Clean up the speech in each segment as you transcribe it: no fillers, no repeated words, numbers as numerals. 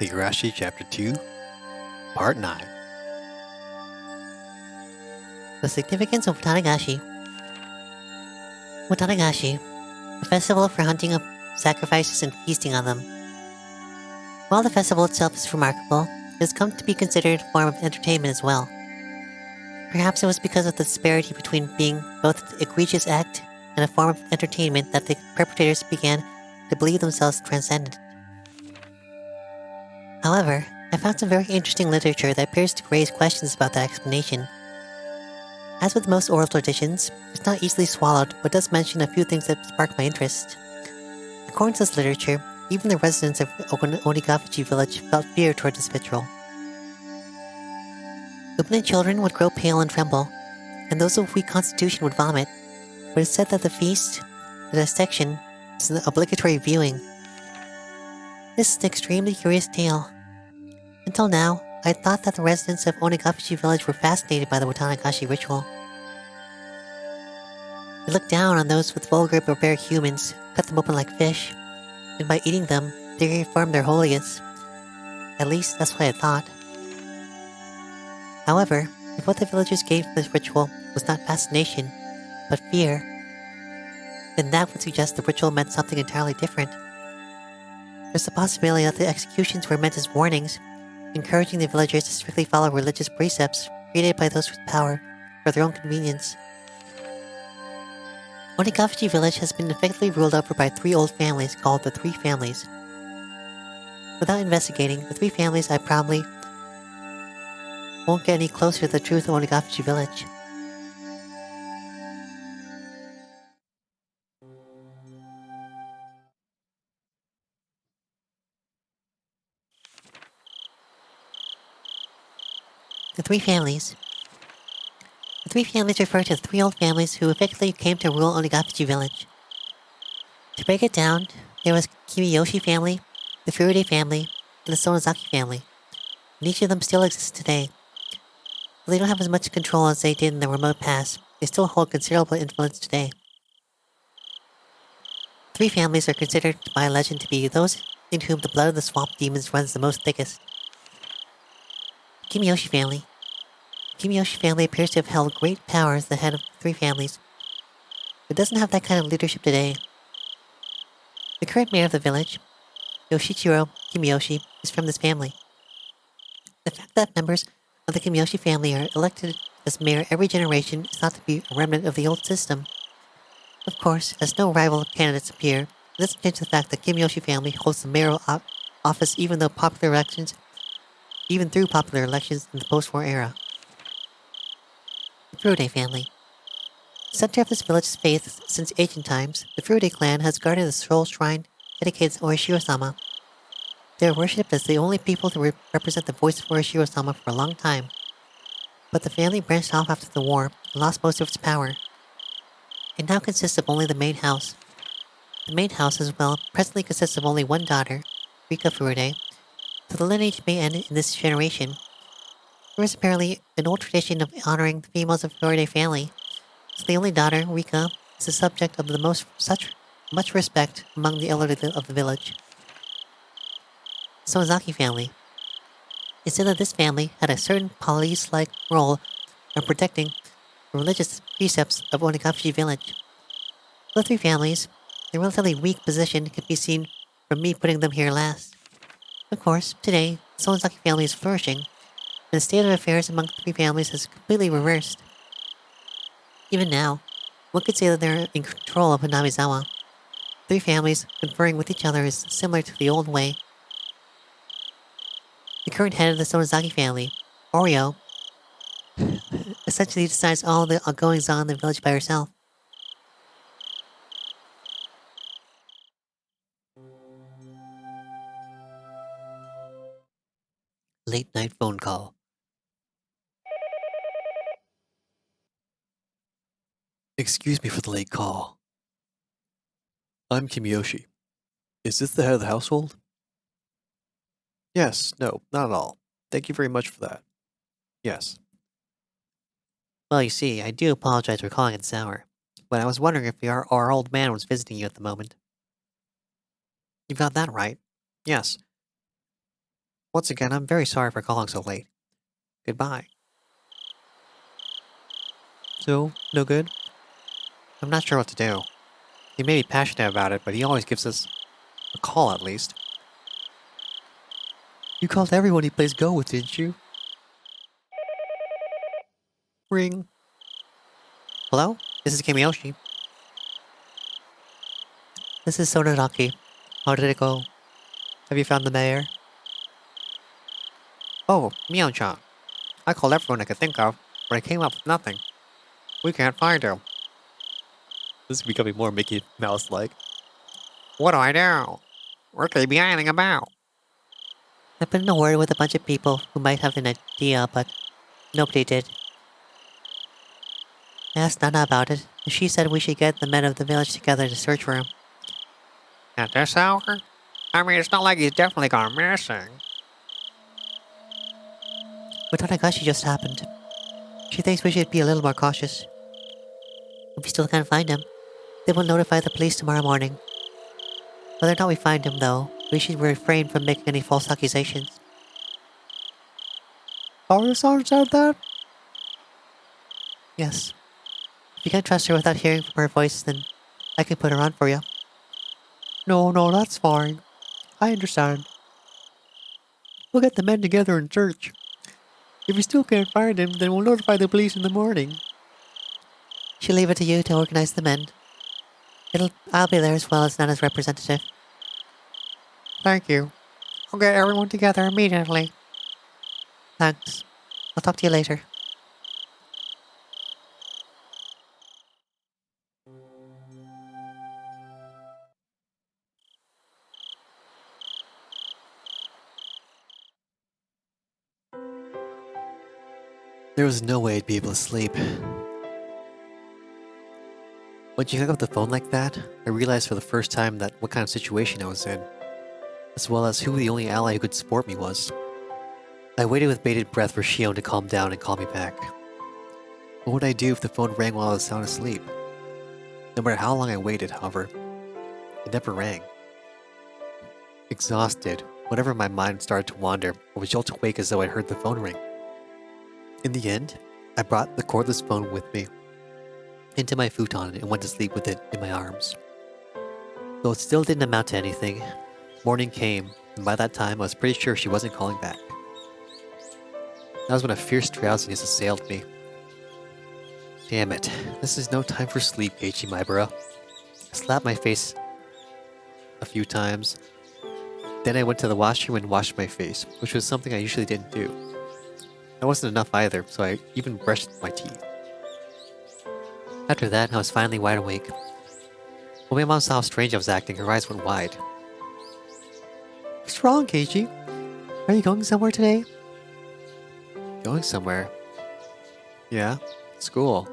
Higurashi Chapter 2, Part 9. The significance of Watanagashi. Watanagashi, a festival for hunting of sacrifices and feasting on them. While the festival itself is remarkable, it has come to be considered a form of entertainment as well. Perhaps it was because of the disparity between being both an egregious act and a form of entertainment that the perpetrators began to believe themselves transcendent. However, I found some very interesting literature that appears to raise questions about that explanation. As with most oral traditions, it's not easily swallowed, but does mention a few things that spark my interest. According to this literature, even the residents of Onigafuchi village felt fear toward this ritual. Women and children would grow pale and tremble, and those of weak constitution would vomit, but it's said that the feast, the dissection, is an obligatory viewing. This is an extremely curious tale. Until now, I had thought that the residents of Onigafuchi village were fascinated by the Watanagashi ritual. They looked down on those with vulgar barbaric humans, cut them open like fish, and by eating them, they reaffirmed their holiness. At least, that's what I thought. However, if what the villagers gave for this ritual was not fascination, but fear, then that would suggest the ritual meant something entirely different. There's the possibility that the executions were meant as warnings, encouraging the villagers to strictly follow religious precepts created by those with power for their own convenience. Onigafuchi village has been effectively ruled over by three old families called the Three Families. Without investigating, the three families I probably won't get any closer to the truth of Onigafuchi village. The Three Families. The Three Families refer to the three old families who effectively came to rule Onigafuchi village. To break it down, there was Kimiyoshi family, the Furude family, and the Sonozaki family, and each of them still exists today. Though they don't have as much control as they did in the remote past, they still hold considerable influence today. Three families are considered by legend to be those in whom the blood of the swamp demons runs the most thickest. Kimiyoshi family. Kimiyoshi family appears to have held great power as the head of three families, but doesn't have that kind of leadership today. The current mayor of the village, Yoshichiro Kimiyoshi, is from this family. The fact that members of the Kimiyoshi family are elected as mayor every generation is thought to be a remnant of the old system. Of course, as no rival candidates appear, it doesn't change the fact that Kimiyoshi family holds the mayoral office even through popular elections in the post-war era. The Furude family. Center of this village's faith since ancient times, the Furude clan has guarded the sole shrine dedicated to Orishiro-sama. They are worshipped as the only people to represent the voice of Orishiro-sama for a long time. But the family branched off after the war and lost most of its power. It now consists of only the main house. The main house, as well, presently consists of only one daughter, Rika Furude, so the lineage may end in this generation. There is apparently an old tradition of honoring the females of the Furude family, so the only daughter, Rika, is the subject of much respect among the elderly of the village. Sonozaki family. It's said that this family had a certain police-like role in protecting the religious precepts of Onigafuchi village. Of the three families, their relatively weak position can be seen from me putting them here last. Of course, today, the Sonozaki family is flourishing, and the state of affairs among the three families has completely reversed. Even now, one could say that they're in control of Hanamizawa. Three families conferring with each other is similar to the old way. The current head of the Sonozaki family, Oryo, essentially decides all the goings-on in the village by herself. Late night phone call. Excuse me for the late call. I'm Kimiyoshi. Is this the head of the household? Yes, no, not at all. Thank you very much for that. Yes. Well, you see, I do apologize for calling at this hour, but I was wondering if our old man was visiting you at the moment. You got that right. Yes. Once again, I'm very sorry for calling so late. Goodbye. So, no good? I'm not sure what to do. He may be passionate about it, but he always gives us a call at least. You called everyone he plays Go with, didn't you? Ring. Hello? This is Kimiyoshi. This is Sonodaki. How did it go? Have you found the mayor? Oh, Mio-chan. I called everyone I could think of, but I came up with nothing. We can't find him. This is becoming more Mickey Mouse-like. What do I do? What could he be ironing about? I put in a word with a bunch of people who might have an idea, but nobody did. I asked Nana about it, and she said we should get the men of the village together to search for him. At this hour? I mean, it's not like he's definitely gone missing. But Tanagashi just happened. She thinks we should be a little more cautious. If we still can't find him, they will notify the police tomorrow morning. Whether or not we find him, though, we should refrain from making any false accusations. Haru-san said that? Yes. If you can't trust her without hearing from her voice, then I can put her on for you. No, that's fine. I understand. We'll get the men together and search. If we still can't find him, then we'll notify the police in the morning. She'll leave it to you to organize the men. I'll be there as well as Nana's representative. Thank you. I'll get everyone together immediately. Thanks. I'll talk to you later. There was no way I'd be able to sleep. When you hung up the phone like that, I realized for the first time that what kind of situation I was in, as well as who the only ally who could support me was. I waited with bated breath for Shion to calm down and call me back. What would I do if the phone rang while I was sound asleep? No matter how long I waited, however, it never rang. Exhausted, whenever my mind started to wander, I would jolt awake as though I heard the phone ring. In the end, I brought the cordless phone with me into my futon and went to sleep with it in my arms. Though it still didn't amount to anything, morning came, and by that time I was pretty sure she wasn't calling back. That was when a fierce drowsiness assailed me. Damn it, this is no time for sleep, Keiichi Maibara. I slapped my face a few times. Then I went to the washroom and washed my face, which was something I usually didn't do. That wasn't enough either, so I even brushed my teeth. After that, I was finally wide awake. When my mom saw how strange I was acting, her eyes went wide. What's wrong, Keiichi? Are you going somewhere today? Going somewhere? Yeah, school.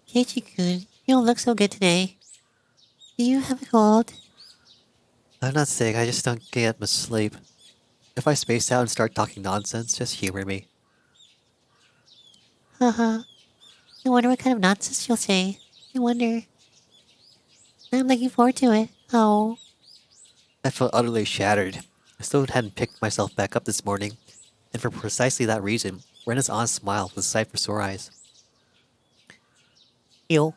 Keiichi-kun, you don't look so good today. Do you have a cold? I'm not sick, I just don't get much sleep. If I space out and start talking nonsense, just humor me. Haha. I wonder what kind of nonsense you'll say. I wonder. I'm looking forward to it. Oh. I felt utterly shattered. I still hadn't picked myself back up this morning, and for precisely that reason, Rena's honest smile was a sight for sore eyes. Yo.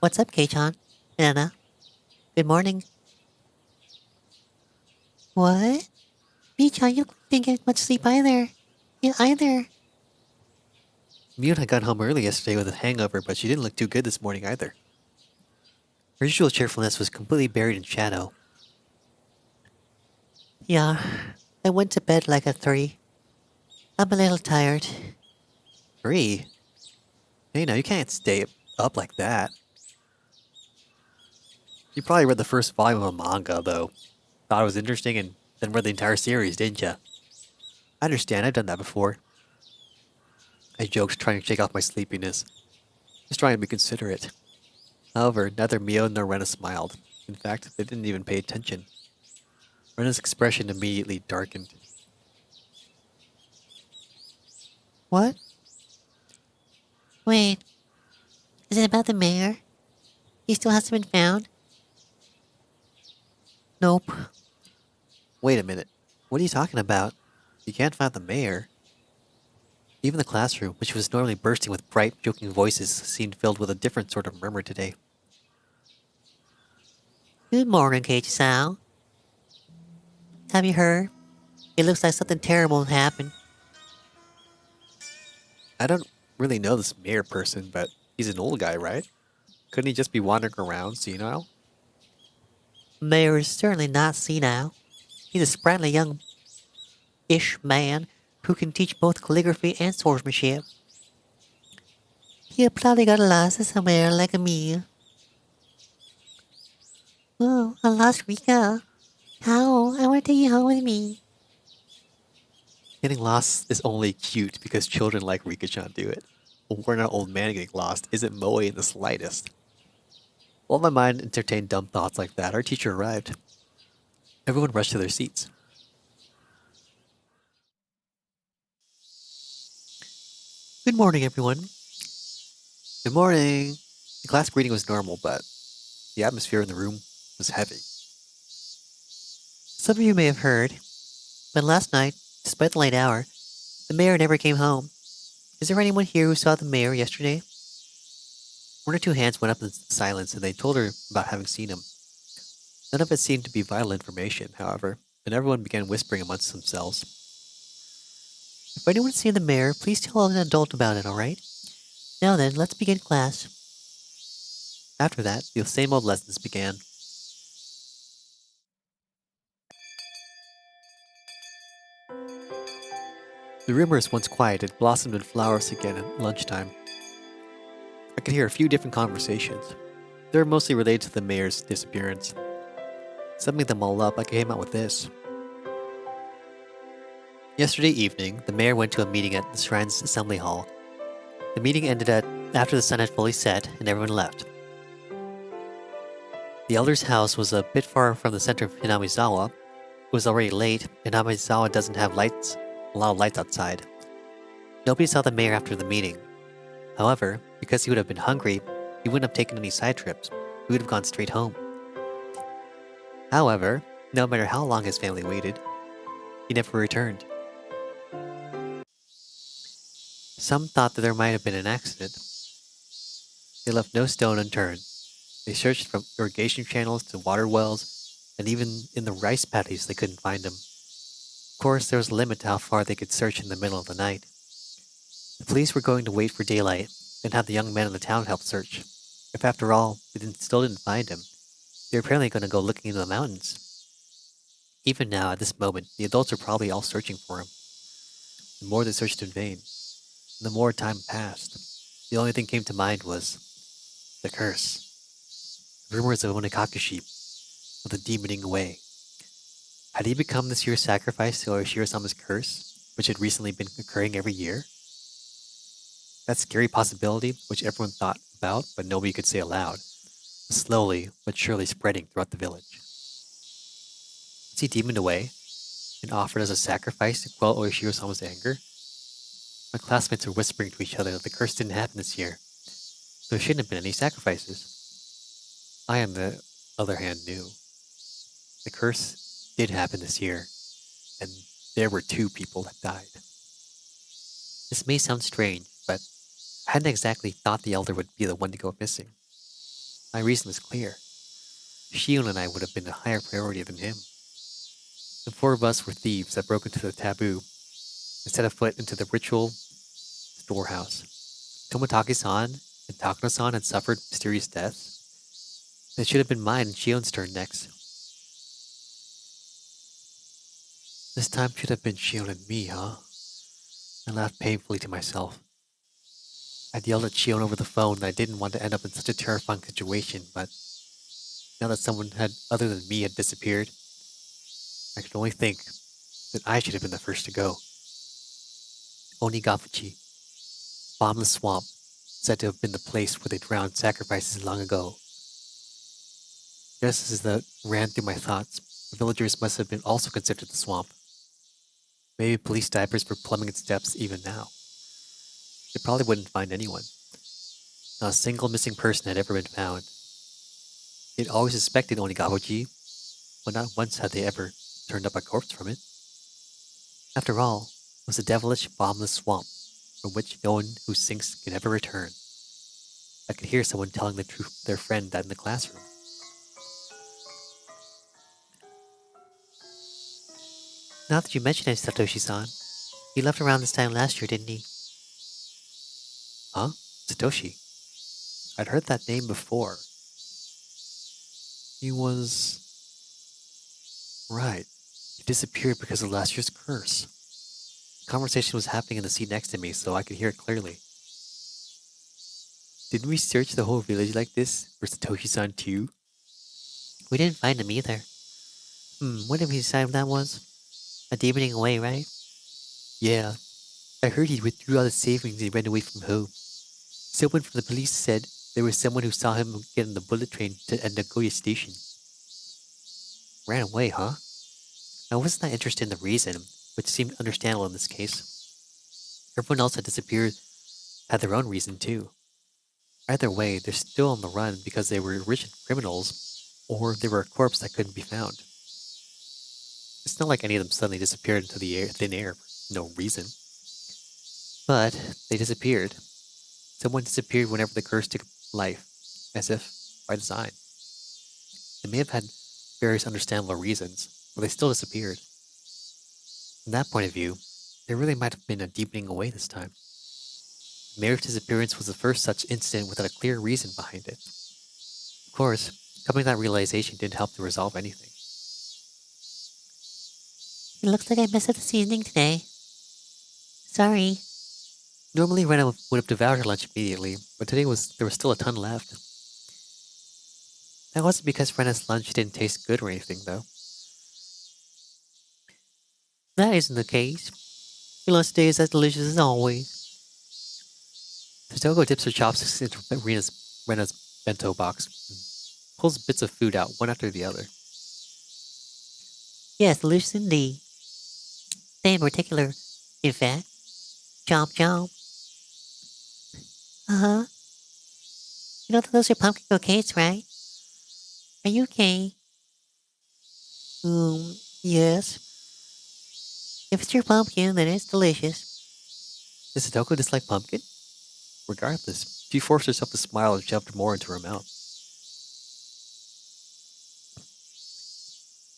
What's up, Kei-chan? Nana. Good morning. What? Mii-chan, you didn't get much sleep either. Yeah, either. Mune got home early yesterday with a hangover, but she didn't look too good this morning either. Her usual cheerfulness was completely buried in shadow. Yeah, I went to bed like at 3. I'm a little tired. 3? Hey, now you can't stay up like that. You probably read the first volume of a manga, though. Thought it was interesting and then read the entire series, didn't ya? I understand, I've done that before. I joked, trying to shake off my sleepiness. Just trying to be considerate. However, neither Mio nor Rena smiled. In fact, they didn't even pay attention. Rena's expression immediately darkened. What? Wait. Is it about the mayor? He still hasn't been found? Nope. Wait a minute. What are you talking about? You can't find the mayor. Even the classroom, which was normally bursting with bright, joking voices, seemed filled with a different sort of murmur today. Good morning, Keiichi-san. Have you heard? It looks like something terrible happened. I don't really know this mayor person, but he's an old guy, right? Couldn't he just be wandering around senile? Mayor is certainly not senile. He's a sprightly young-ish man who can teach both calligraphy and swordsmanship. He probably got lost somewhere like me. Oh, I lost Rika. How? I want to take you home with me. Getting lost is only cute because children like Rika-chan do it. We're not old man getting lost isn't moe in the slightest. While my mind entertained dumb thoughts like that, our teacher arrived. Everyone rushed to their seats. Good morning, everyone. Good morning. The class greeting was normal, but the atmosphere in the room was heavy. Some of you may have heard, but last night, despite the late hour, the mayor never came home. Is there anyone here who saw the mayor yesterday? One or two hands went up in silence and they told her about having seen him. None of it seemed to be vital information, however, and everyone began whispering amongst themselves. If anyone's seen the mayor, please tell an adult about it, alright? Now then, let's begin class. After that, the same old lessons began. The rumors, once quiet, had blossomed in flowers again at lunchtime. I could hear a few different conversations. They were mostly related to the mayor's disappearance. Summing them all up, I came out with this. Yesterday evening, the mayor went to a meeting at the Shrine's Assembly Hall. The meeting ended after the sun had fully set and everyone left. The elder's house was a bit far from the center of Hinamizawa. It was already late, and Hinamizawa doesn't have a lot of lights outside. Nobody saw the mayor after the meeting. However, because he would have been hungry, he wouldn't have taken any side trips. He would have gone straight home. However, no matter how long his family waited, he never returned. Some thought that there might have been an accident. They left no stone unturned. They searched from irrigation channels to water wells, and even in the rice paddies they couldn't find him. Of course, there was a limit to how far they could search in the middle of the night. The police were going to wait for daylight, then have the young men in the town help search. If after all, still didn't find him, they were apparently going to go looking into the mountains. Even now, at this moment, the adults are probably all searching for him. The more they searched in vain, and the more time passed, the only thing came to mind was the curse. Rumors of Onikakushi, of the demoning away. Had he become this year's sacrifice to Oishiro-sama's curse, which had recently been occurring every year? That scary possibility, which everyone thought about but nobody could say aloud, was slowly but surely spreading throughout the village. Was he demoned away and offered as a sacrifice to quell Oishiro-sama's anger? My classmates were whispering to each other that the curse didn't happen this year. There shouldn't have been any sacrifices. I, on the other hand, knew. The curse did happen this year, and there were 2 people that died. This may sound strange, but I hadn't exactly thought the elder would be the one to go missing. My reason was clear. Shion and I would have been a higher priority than him. The 4 of us were thieves that broke into the taboo and set a foot into the ritual storehouse. Tomotaki-san and Takano-san had suffered mysterious deaths. It should have been mine and Shion's turn next. This time should have been Shion and me, huh? I laughed painfully to myself. I'd yelled at Shion over the phone that I didn't want to end up in such a terrifying situation, but now that someone other than me had disappeared, I could only think that I should have been the first to go. Onigafuchi, bottomless swamp, said to have been the place where they drowned sacrifices long ago. Just as that ran through my thoughts, the villagers must have been also considered the swamp. Maybe police diapers were plumbing its depths even now. They probably wouldn't find anyone. Not a single missing person had ever been found. They'd always suspected Onigafuchi, but not once had they ever turned up a corpse from it. After all, it was a devilish, bottomless swamp from which no one who sinks can ever return. I could hear someone telling their friend that in the classroom. Now that you mention it, Satoshi-san, he left around this time last year, didn't he? Huh? Satoshi? I'd heard that name before. He was... right. He disappeared because of last year's curse. The conversation was happening in the seat next to me, so I could hear it clearly. Didn't we search the whole village like this for Satoshi-san too? We didn't find him either. What did we decide that was? A demoning away, right? Yeah. I heard he withdrew all his savings and ran away from home. Someone from the police said there was someone who saw him get on the bullet train at Nagoya Station. Ran away, huh? I wasn't that interested in the reason, which seemed understandable in this case. Everyone else that disappeared had their own reason too. Either way, they're still on the run because they were original criminals, or they were a corpse that couldn't be found. It's not like any of them suddenly disappeared into the thin air for no reason. But they disappeared. Someone disappeared whenever the curse took life, as if by design. They may have had various understandable reasons, but they still disappeared. From that point of view, there really might have been a deepening away this time. Mary's disappearance was the first such incident without a clear reason behind it. Of course, coming to that realization didn't help to resolve anything. It looks like I messed up this evening today. Sorry. Normally, Rena would have devoured her lunch immediately, but today there was still a ton left. That wasn't because Rena's lunch didn't taste good or anything, though. That isn't the case. Your lunch day is as delicious as always. Totoko dips her chopsticks into Rena's bento box and pulls bits of food out one after the other. Yes, delicious indeed. They in particular, in fact. Chomp chomp. Uh-huh. You know those are pumpkin cupcakes, right? Are you okay? Yes. If it's your pumpkin, then it's delicious. Does Totoko dislike pumpkin? Regardless, she forced herself to smile and shoved more into her mouth.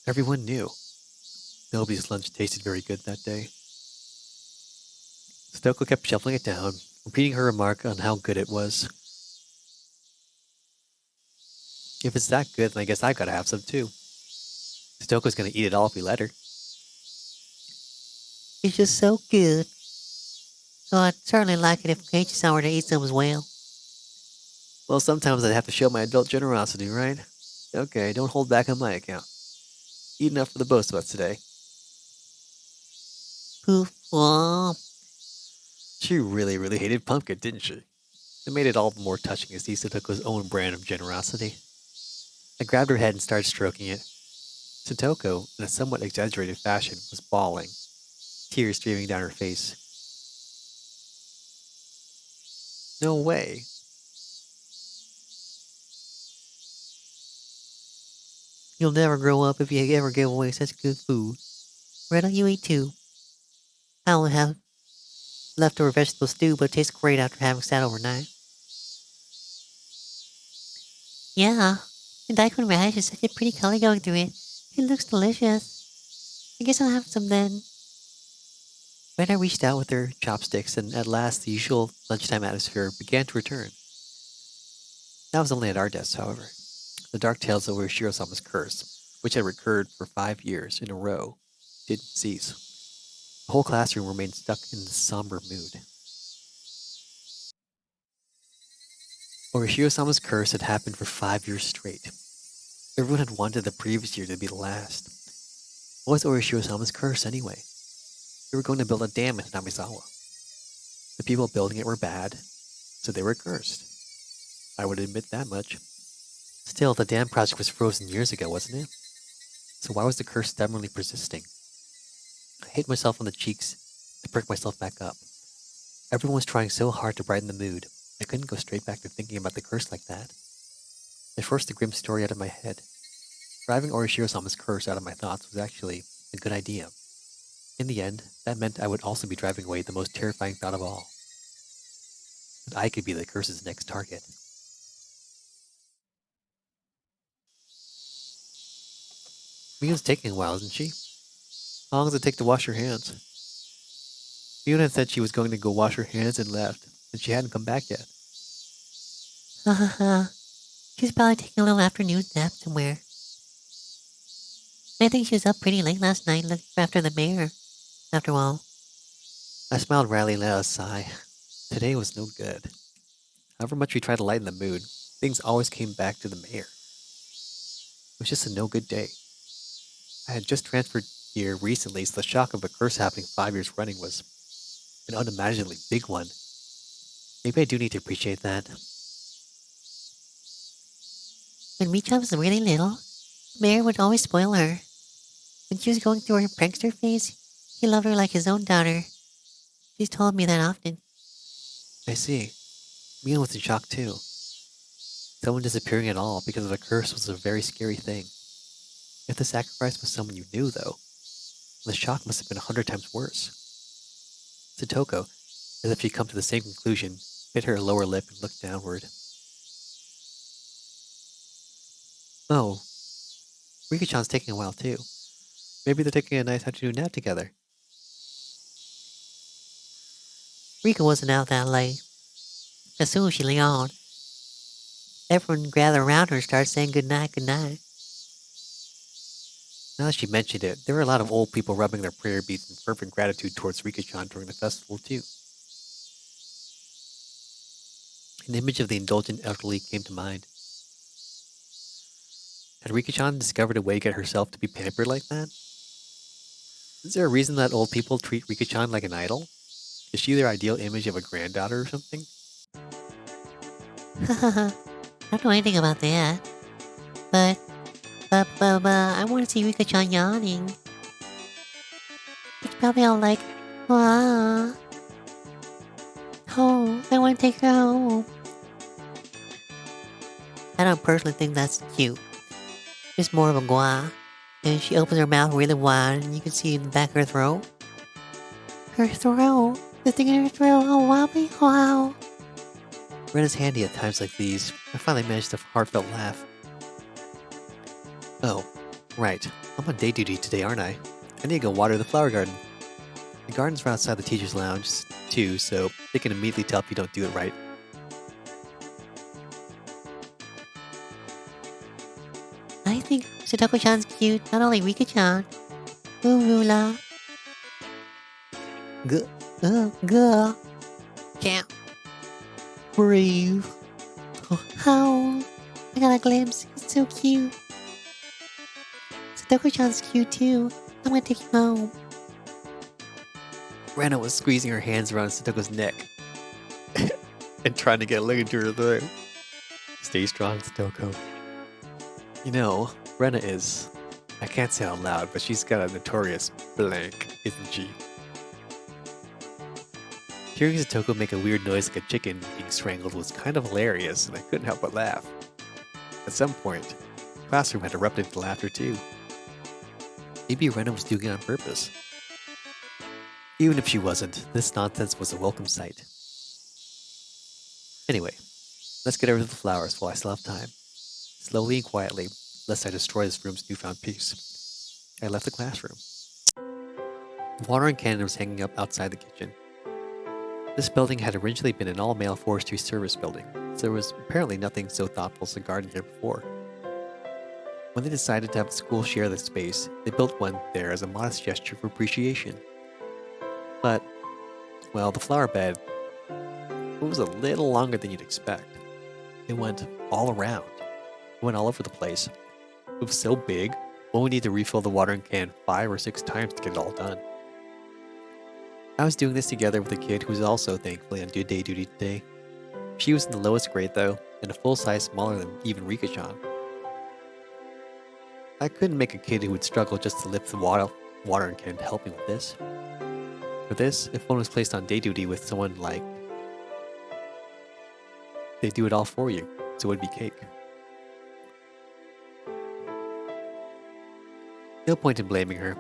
Everyone knew. Nobody's lunch tasted very good that day. Totoko kept shoveling it down, repeating her remark on how good it was. If it's that good, then I guess I've got to have some too. Toko's gonna eat it all if we let her. It's just so good. So I'd certainly like it if Keiichi-san were to eat some as well. Well, sometimes I'd have to show my adult generosity, right? Okay, don't hold back on my account. Eat enough for the both of us today. Poof. Womp. She really, really hated pumpkin, didn't she? It made it all the more touching to see Satoko's own brand of generosity. I grabbed her head and started stroking it. Satoko, in a somewhat exaggerated fashion, was bawling, tears streaming down her face. No way. You'll never grow up if you ever give away such good food. Why don't you eat too? I only have leftover vegetable stew, but it tastes great after having sat overnight. Yeah, the daikon radish is such a pretty color going through it. It looks delicious. I guess I'll have some then. Rena reached out with her chopsticks, and at last the usual lunchtime atmosphere began to return. That was only at our desks, however. The dark tales of Ueshiro-sama's curse, which had recurred for 5 years in a row, didn't cease. The whole classroom remained stuck in this somber mood. Ueshiro-sama's curse had happened for 5 years straight. Everyone had wanted the previous year to be the last. What was Ueshiro-sama's curse, anyway? They were going to build a dam in Namizawa. The people building it were bad, so they were cursed. I would admit that much. Still, the dam project was frozen years ago, wasn't it? So why was the curse stubbornly persisting? I hit myself on the cheeks to perk myself back up. Everyone was trying so hard to brighten the mood, I couldn't go straight back to thinking about the curse like that. I forced the grim story out of my head. Driving Orishiro-sama's curse out of my thoughts was actually a good idea. In the end, that meant I would also be driving away the most terrifying thought of all. That I could be the curse's next target. Mia's taking a while, isn't she? How long does it take to wash your hands? Mia had said she was going to go wash her hands and left, and she hadn't come back yet. She's probably taking a little afternoon nap somewhere. I think she was up pretty late last night looking after the mayor. After all, I smiled wryly and let out a sigh. Today was no good. However much we tried to lighten the mood, things always came back to the mayor. It was just a no-good day. I had just transferred here recently, so the shock of a curse happening 5 years running was an unimaginably big one. Maybe I do need to appreciate that. when Micha was really little, the mayor would always spoil her. When she was going through her prankster phase, he loved her like his own daughter. She's told me that often. I see. Mia was in shock too. Someone disappearing at all because of a curse was a very scary thing. If the sacrifice was someone you knew, though, the shock must have been 100 times worse. Satoko, as if she'd come to the same conclusion, bit her lower lip and looked downward. Oh, Rika-chan's taking a while too. Maybe they're taking a nice afternoon nap together. Rika wasn't out that late. As soon as she yawned, everyone gathered around her and started saying goodnight, goodnight. Now that she mentioned it, there were a lot of old people rubbing their prayer beads in fervent gratitude towards Rika-chan during the festival too. An image of the indulgent elderly came to mind. Had Rika-chan discovered a way to get herself to be pampered like that? Is there a reason that old people treat Rika-chan like an idol? Is she their ideal image of a granddaughter or something? I don't know anything about that. But I want to see Rika-chan yawning. It's probably all like, wow. Oh, I want to take her home. I don't personally think that's cute. It's more of a gua. And she opens her mouth really wide and you can see in the back of her throat. Her throat? The thing in her throat, oh wow. Ren is handy at times like these. I finally managed a heartfelt laugh. Oh, right. I'm on day duty today, aren't I? I need to go water the flower garden. The gardens are outside the teacher's lounge, too, so they can immediately tell if you don't do it right. I think Satoko-chan's cute, not only Rika-chan. Ooh la. Guh. Can't breathe. Oh, I got a glimpse. He's so cute. Satoko-chan's cute too. I'm gonna take him home. Rena was squeezing her hands around Satoko's neck and trying to get a look into her throat. Stay strong, Satoko. You know, Rena is... I can't say out loud, but she's got a notorious blank, isn't she? Hearing Satoko make a weird noise like a chicken being strangled was kind of hilarious, and I couldn't help but laugh. At some point, the classroom had erupted into laughter too. Maybe Rena was doing it on purpose. Even if she wasn't, this nonsense was a welcome sight. Anyway, let's get over to the flowers while I still have time. Slowly and quietly, lest I destroy this room's newfound peace. I left the classroom. The watering can was hanging up outside the kitchen. This building had originally been an all-male forestry service building, so there was apparently nothing so thoughtful as a garden here before. When they decided to have the school share the space, they built one there as a modest gesture of appreciation. But, well, the flower bed, it was a little longer than you'd expect. It went all around. It went all over the place. It was so big, one would need to refill the watering can 5 or 6 times to get it all done. I was doing this together with a kid who was also thankfully on day duty today. She was in the lowest grade though, and a full size smaller than even Rika-chan. I couldn't make a kid who would struggle just to lift the watering can to help me with this. For this, if one was placed on day duty with someone like... they'd do it all for you, so it would be cake. No point in blaming her.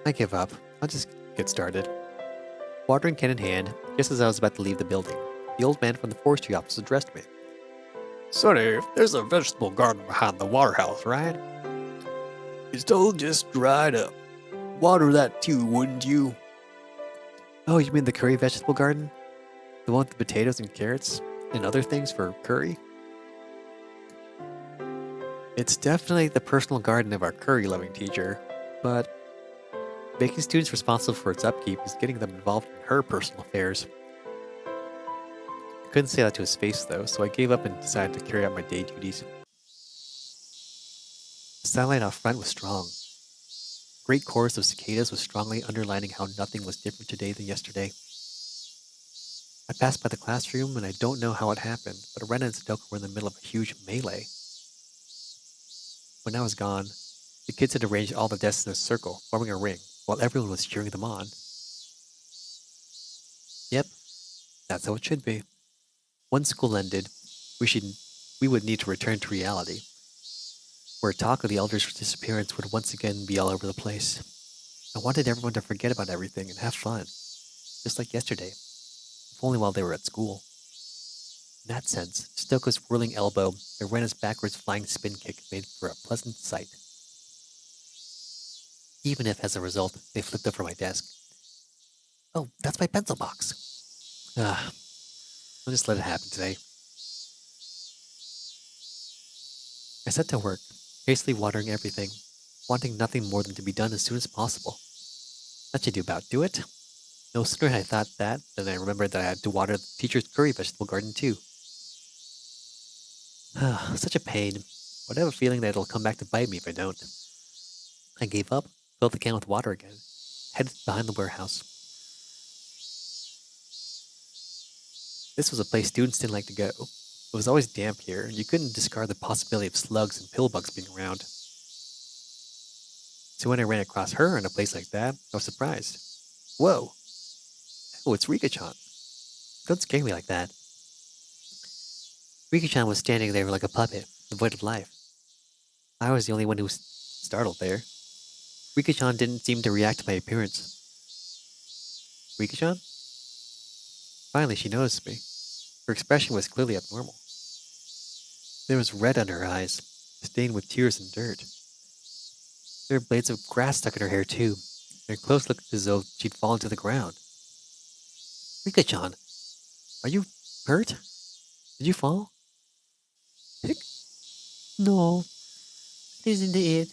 I give up. I'll just get started. Watering can in hand, just as I was about to leave the building, the old man from the forestry office addressed me. Sonny, there's a vegetable garden behind the water house, right? It's all just dried up. Water that too, wouldn't you? Oh, you mean the curry vegetable garden? The one with the potatoes and carrots and other things for curry? It's definitely the personal garden of our curry-loving teacher, but making students responsible for its upkeep is getting them involved in her personal affairs. I couldn't say that to his face, though, so I gave up and decided to carry out my day duties. The sunlight out front was strong. A great chorus of cicadas was strongly underlining how nothing was different today than yesterday. I passed by the classroom, and I don't know how it happened, but Rena and Sudoku were in the middle of a huge melee. When I was gone, the kids had arranged all the desks in a circle, forming a ring, while everyone was cheering them on. Yep, that's how it should be. Once school ended, we would need to return to reality, where talk of the elders' disappearance would once again be all over the place. I wanted everyone to forget about everything and have fun, just like yesterday, if only while they were at school. In that sense, Stoko's whirling elbow and Rena's backwards flying spin kick made for a pleasant sight. Even if, as a result, they flipped over my desk. Oh, that's my pencil box. I'll just let it happen today. I set to work, hastily watering everything, wanting nothing more than to be done as soon as possible. That should do it. No sooner had I thought that than I remembered that I had to water the teacher's curry vegetable garden too. Such a pain, but I have a feeling that it'll come back to bite me if I don't. I gave up, filled the can with water again, headed behind the warehouse. This was a place students didn't like to go. It was always damp here, and you couldn't discard the possibility of slugs and pillbugs being around. So when I ran across her in a place like that, I was surprised. Whoa! Oh, it's Rika-chan. Don't scare me like that. Rika-chan was standing there like a puppet, devoid of life. I was the only one who was startled there. Rika-chan didn't seem to react to my appearance. Rika-chan? Finally, she noticed me. Her expression was clearly abnormal. There was red under her eyes, stained with tears and dirt. There were blades of grass stuck in her hair, too, and her clothes looked as though she'd fallen to the ground. Rika-chan, are you hurt? Did you fall? Hick? No, it isn't it.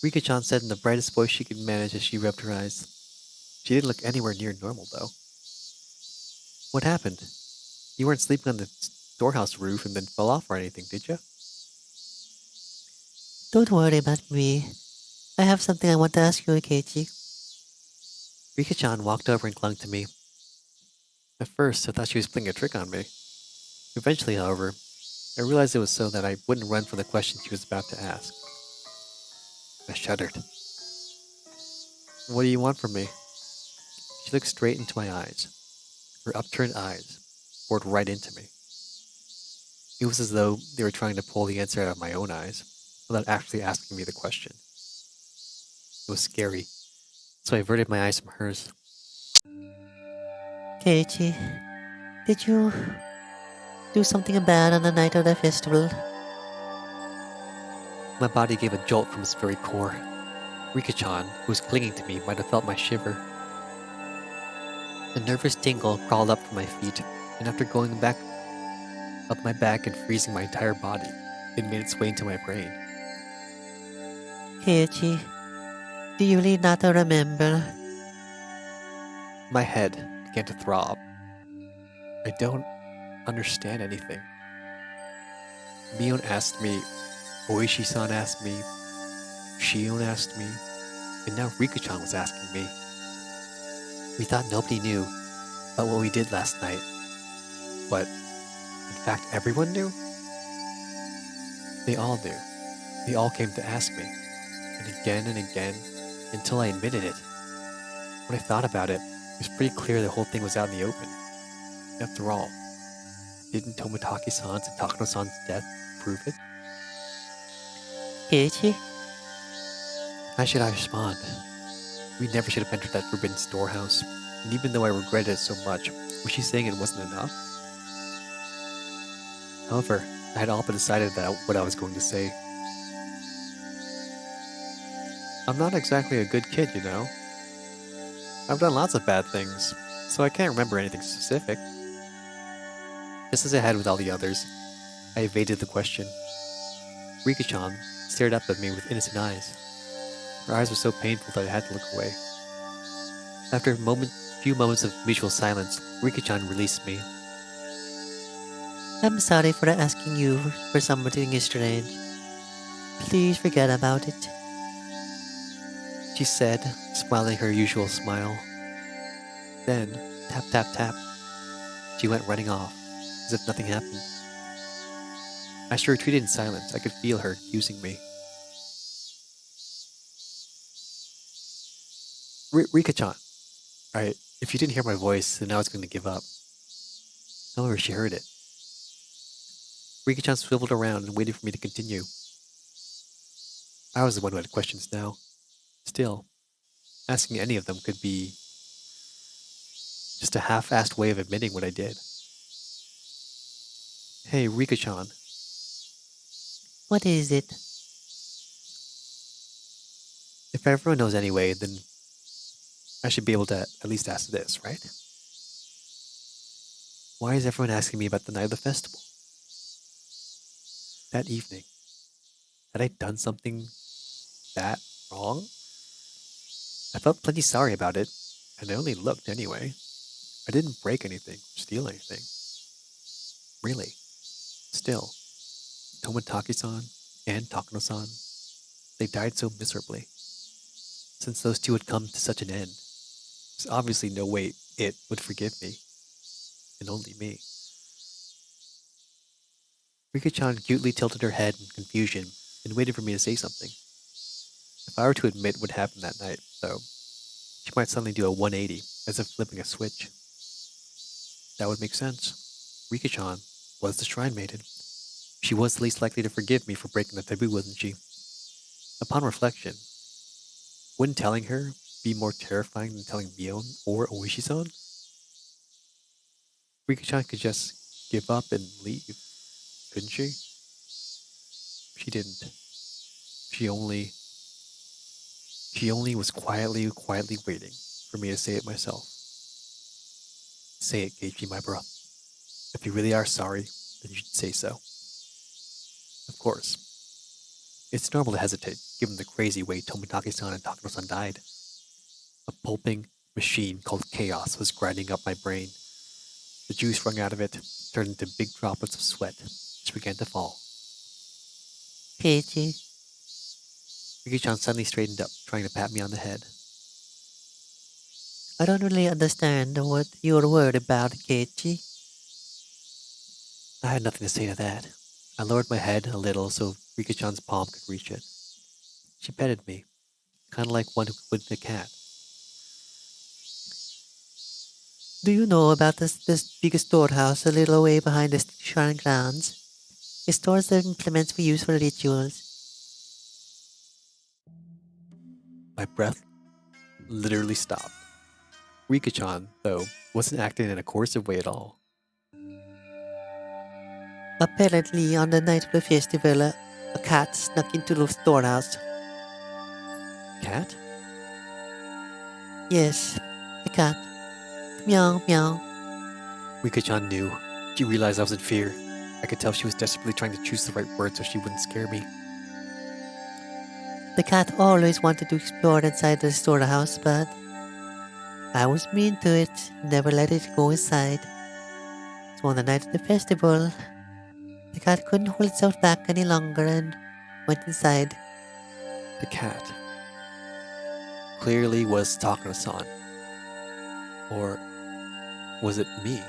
Rika-chan said in the brightest voice she could manage as she rubbed her eyes. She didn't look anywhere near normal, though. What happened? You weren't sleeping on the storehouse roof and then fell off or anything, did you? Don't worry about me. I have something I want to ask you, Keiichi. Rika-chan walked over and clung to me. At first, I thought she was playing a trick on me. Eventually, however, I realized it was so that I wouldn't run from the question she was about to ask. I shuddered. What do you want from me? She looked straight into my eyes. Her upturned eyes bored right into me. It was as though they were trying to pull the answer out of my own eyes, without actually asking me the question. It was scary, so I averted my eyes from hers. Keiichi, did you do something bad on the night of the festival? My body gave a jolt from its very core. Rika-chan, who was clinging to me, might have felt my shiver. A nervous tingle crawled up from my feet, and after going back up my back and freezing my entire body, it made its way into my brain. Keiichi, do you really not remember? My head began to throb. I don't understand anything. Mion asked me, Oishi-san asked me, Shion asked me, and now Rika-chan was asking me. We thought nobody knew about what we did last night. But, in fact, everyone knew? They all knew. They all came to ask me, and again, until I admitted it. When I thought about it, it was pretty clear the whole thing was out in the open. After all, didn't Tomotaki-san's and Takano-san's death prove it? Keiichi, How should I respond? We never should have entered that forbidden storehouse, and even though I regretted it so much, was she saying it wasn't enough? However, I had all but decided that what I was going to say. I'm not exactly a good kid, you know. I've done lots of bad things, so I can't remember anything specific. Just as I had with all the others, I evaded the question. Rika-chan stared up at me with innocent eyes. Her eyes were so painful that I had to look away. After a few moments of mutual silence, Rika-chan released me. I'm sorry for asking you for something strange. Please forget about it. She said, smiling her usual smile. Then, tap tap tap, she went running off, as if nothing happened. As she retreated in silence, I could feel her accusing me. Rika-chan, alright, if you didn't hear my voice, then I was going to give up. However, she heard it. Rika-chan swiveled around and waited for me to continue. I was the one who had questions now. Still, asking any of them could be just a half-assed way of admitting what I did. Hey, Rika-chan, What is it? if everyone knows anyway, then I should be able to at least ask this, right? Why is everyone asking me about the night of the festival? That evening, had I done something that wrong? I felt plenty sorry about it, and I only looked anyway. I didn't break anything, steal anything. Really. Still, Tomotaki-san and Takano-san, they died so miserably. Since those two had come to such an end, there's obviously no way it would forgive me, and only me. Rika-chan cutely tilted her head in confusion and waited for me to say something. If I were to admit what happened that night, though, she might suddenly do a 180, as if flipping a switch. That would make sense. Rika-chan was the Shrine Maiden. She was the least likely to forgive me for breaking the taboo, wasn't she? Upon reflection, wouldn't telling her be more terrifying than telling Mion or Oishi-san? Rika-chan could just give up and leave, couldn't she? She didn't. She only was quietly waiting for me to say it myself. Say it, Keiichi, my bro. If you really are sorry, then you should say so. Of course. It's normal to hesitate, given the crazy way Tomotaki-san and Takano-san died. A pulping machine called chaos was grinding up my brain. The juice wrung out of it turned into big droplets of sweat, which began to fall. Keiichi, Riki-chan suddenly straightened up, trying to pat me on the head. I don't really understand what you're worried about, Keiichi. I had nothing to say to that. I lowered my head a little so Riki-chan's palm could reach it. She petted me, kind of like one who would a cat. Do you know about this big storehouse a little way behind the shrine grounds? It stores the implements we use for rituals. My breath literally stopped. Riki-chan, though, wasn't acting in a coercive way at all. Apparently, on the night of the festival, a cat snuck into the storehouse. Cat? Yes, a cat. Meow, meow. Rika-chan knew. She realized I was in fear. I could tell she was desperately trying to choose the right words so she wouldn't scare me. The cat always wanted to explore inside the storehouse, but I was mean to it, never let it go inside. So on the night of the festival, the cat couldn't hold itself back any longer and went inside. The cat clearly was Takano-san. Or was it me?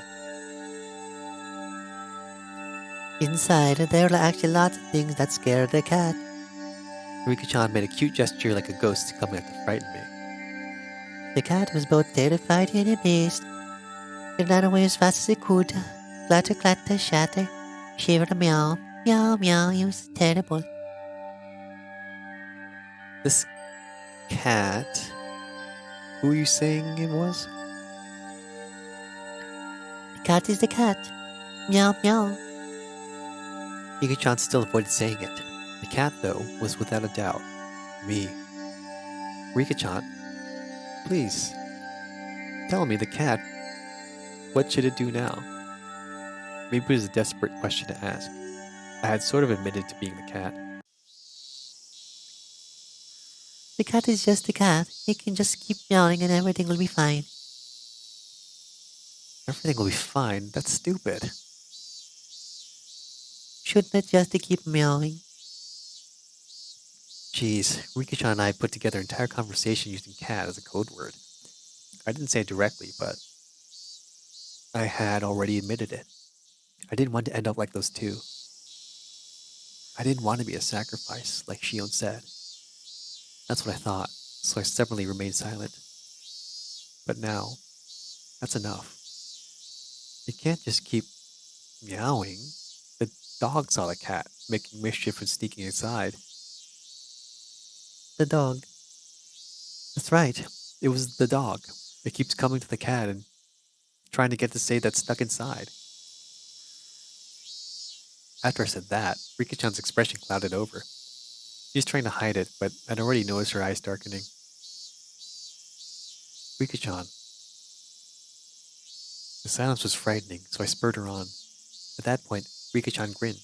Inside, there were actually lots of things that scared the cat. Rika-chan made a cute gesture like a ghost coming out to frighten me. The cat was both terrified and amazed. It ran away as fast as it could. Clatter, clatter, shatter. Shiver, meow. Meow, meow. It was terrible. This cat. Who are you saying it was? The cat is the cat. Meow meow. Yuki-chan still avoided saying it. The cat, though, was without a doubt me. Rika-chan, please, tell me the cat, what should it do now? Maybe it was a desperate question to ask. I had sort of admitted to being the cat. The cat is just the cat. He can just keep meowing and everything will be fine. Everything will be fine. That's stupid. Shouldn't it just keep meowing? Jeez, Rika-chan and I put together an entire conversation using cat as a code word. I didn't say it directly, but I had already admitted it. I didn't want to end up like those two. I didn't want to be a sacrifice, like Shion said. That's what I thought, so I stubbornly remained silent. But now, that's enough. You can't just keep meowing. The dog saw the cat, making mischief and sneaking inside. The dog. That's right, it was the dog. It keeps coming to the cat and trying to get to say that's stuck inside. After I said that, Rika-chan's expression clouded over. She was trying to hide it, but I'd already noticed her eyes darkening. Rika-chan. The silence was frightening, so I spurred her on. At that point, Rika-chan grinned.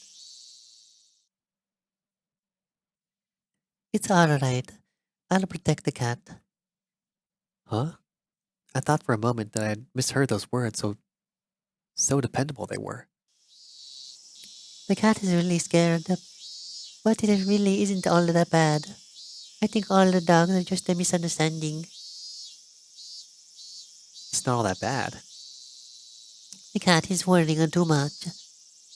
It's alright. I'll protect the cat. Huh? I thought for a moment that I had misheard those words, so dependable they were. The cat is really scared, but it really isn't all that bad. I think all the dogs are just a misunderstanding. It's not all that bad. The cat is worrying too much.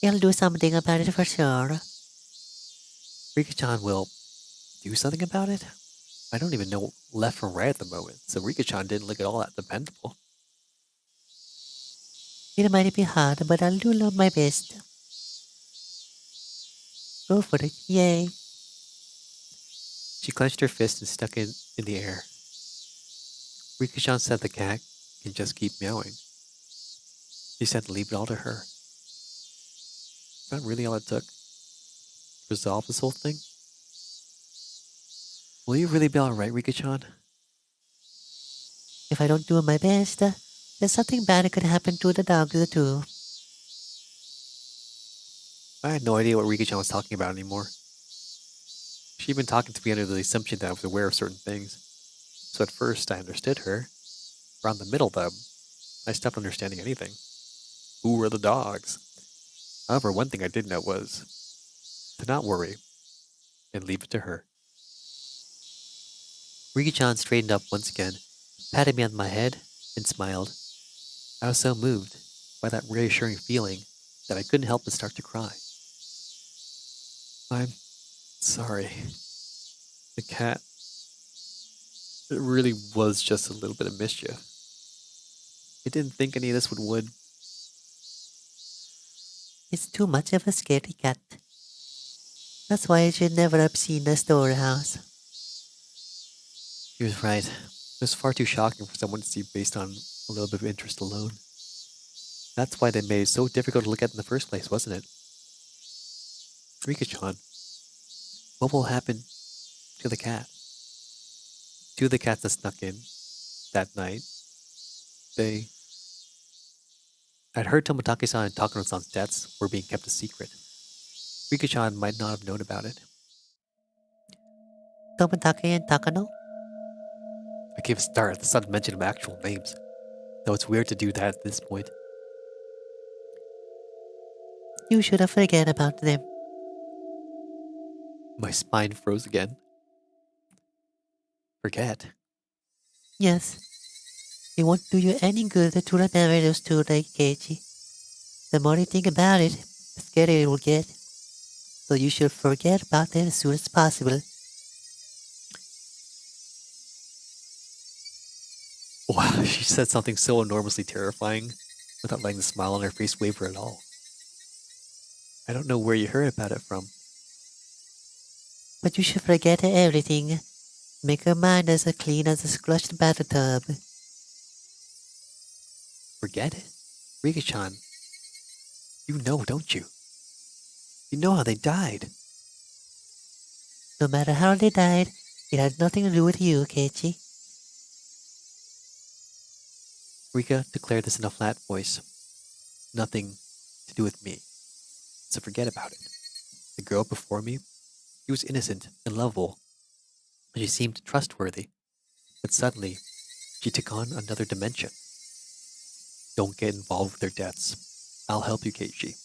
He'll do something about it for sure. Rika-chan will do something about it? I don't even know left from right at the moment, so Rika-chan didn't look at all that dependable. It might be hard, but I'll do my best. Go for it. Yay. She clenched her fist and stuck it in the air. Rika-chan said the cat can just keep meowing. She said to leave it all to her. Is that really all it took? To resolve this whole thing? Will you really be alright, Rika-chan? If I don't do my best, then something bad could happen to the dogs too. I had no idea what Rika-chan was talking about anymore. She'd been talking to me under the assumption that I was aware of certain things. So at first I understood her. Around the middle, though, I stopped understanding anything. Who were the dogs? However, one thing I did know was to not worry and leave it to her. Riki-chan straightened up once again, patted me on my head, and smiled. I was so moved by that reassuring feeling that I couldn't help but start to cry. I'm sorry. The cat, it really was just a little bit of mischief. I didn't think any of this would. It's too much of a scary cat. That's why I should never have seen the storehouse. She was right. It was far too shocking for someone to see based on a little bit of interest alone. That's why they made it so difficult to look at in the first place, wasn't it? Rika-chan, what will happen to the cat? Two of the cats that snuck in that night, I'd heard Tomotage-san and Takano-san's deaths were being kept a secret. Rika-chan might not have known about it. Tomotage and Takano? I gave a start at the sudden mention of actual names, though it's weird to do that at this point. You should have forget about them. My spine froze again. Forget? Yes. It won't do you any good to remember those two, Keiji. The more you think about it, the scarier it will get. So you should forget about them as soon as possible. Wow, she said something so enormously terrifying without letting the smile on her face waver at all. I don't know where you heard about it from. But you should forget everything. Make her mind as clean as a squashed bathtub. Forget it? Rika-chan, you know, don't you? You know how they died. No matter how they died, it had nothing to do with you, Keiichi. Rika declared this in a flat voice. Nothing to do with me. So forget about it. The girl before me, she was innocent and lovable, and she seemed trustworthy. But suddenly, she took on another dimension. Don't get involved with their deaths. I'll help you, Keiichi.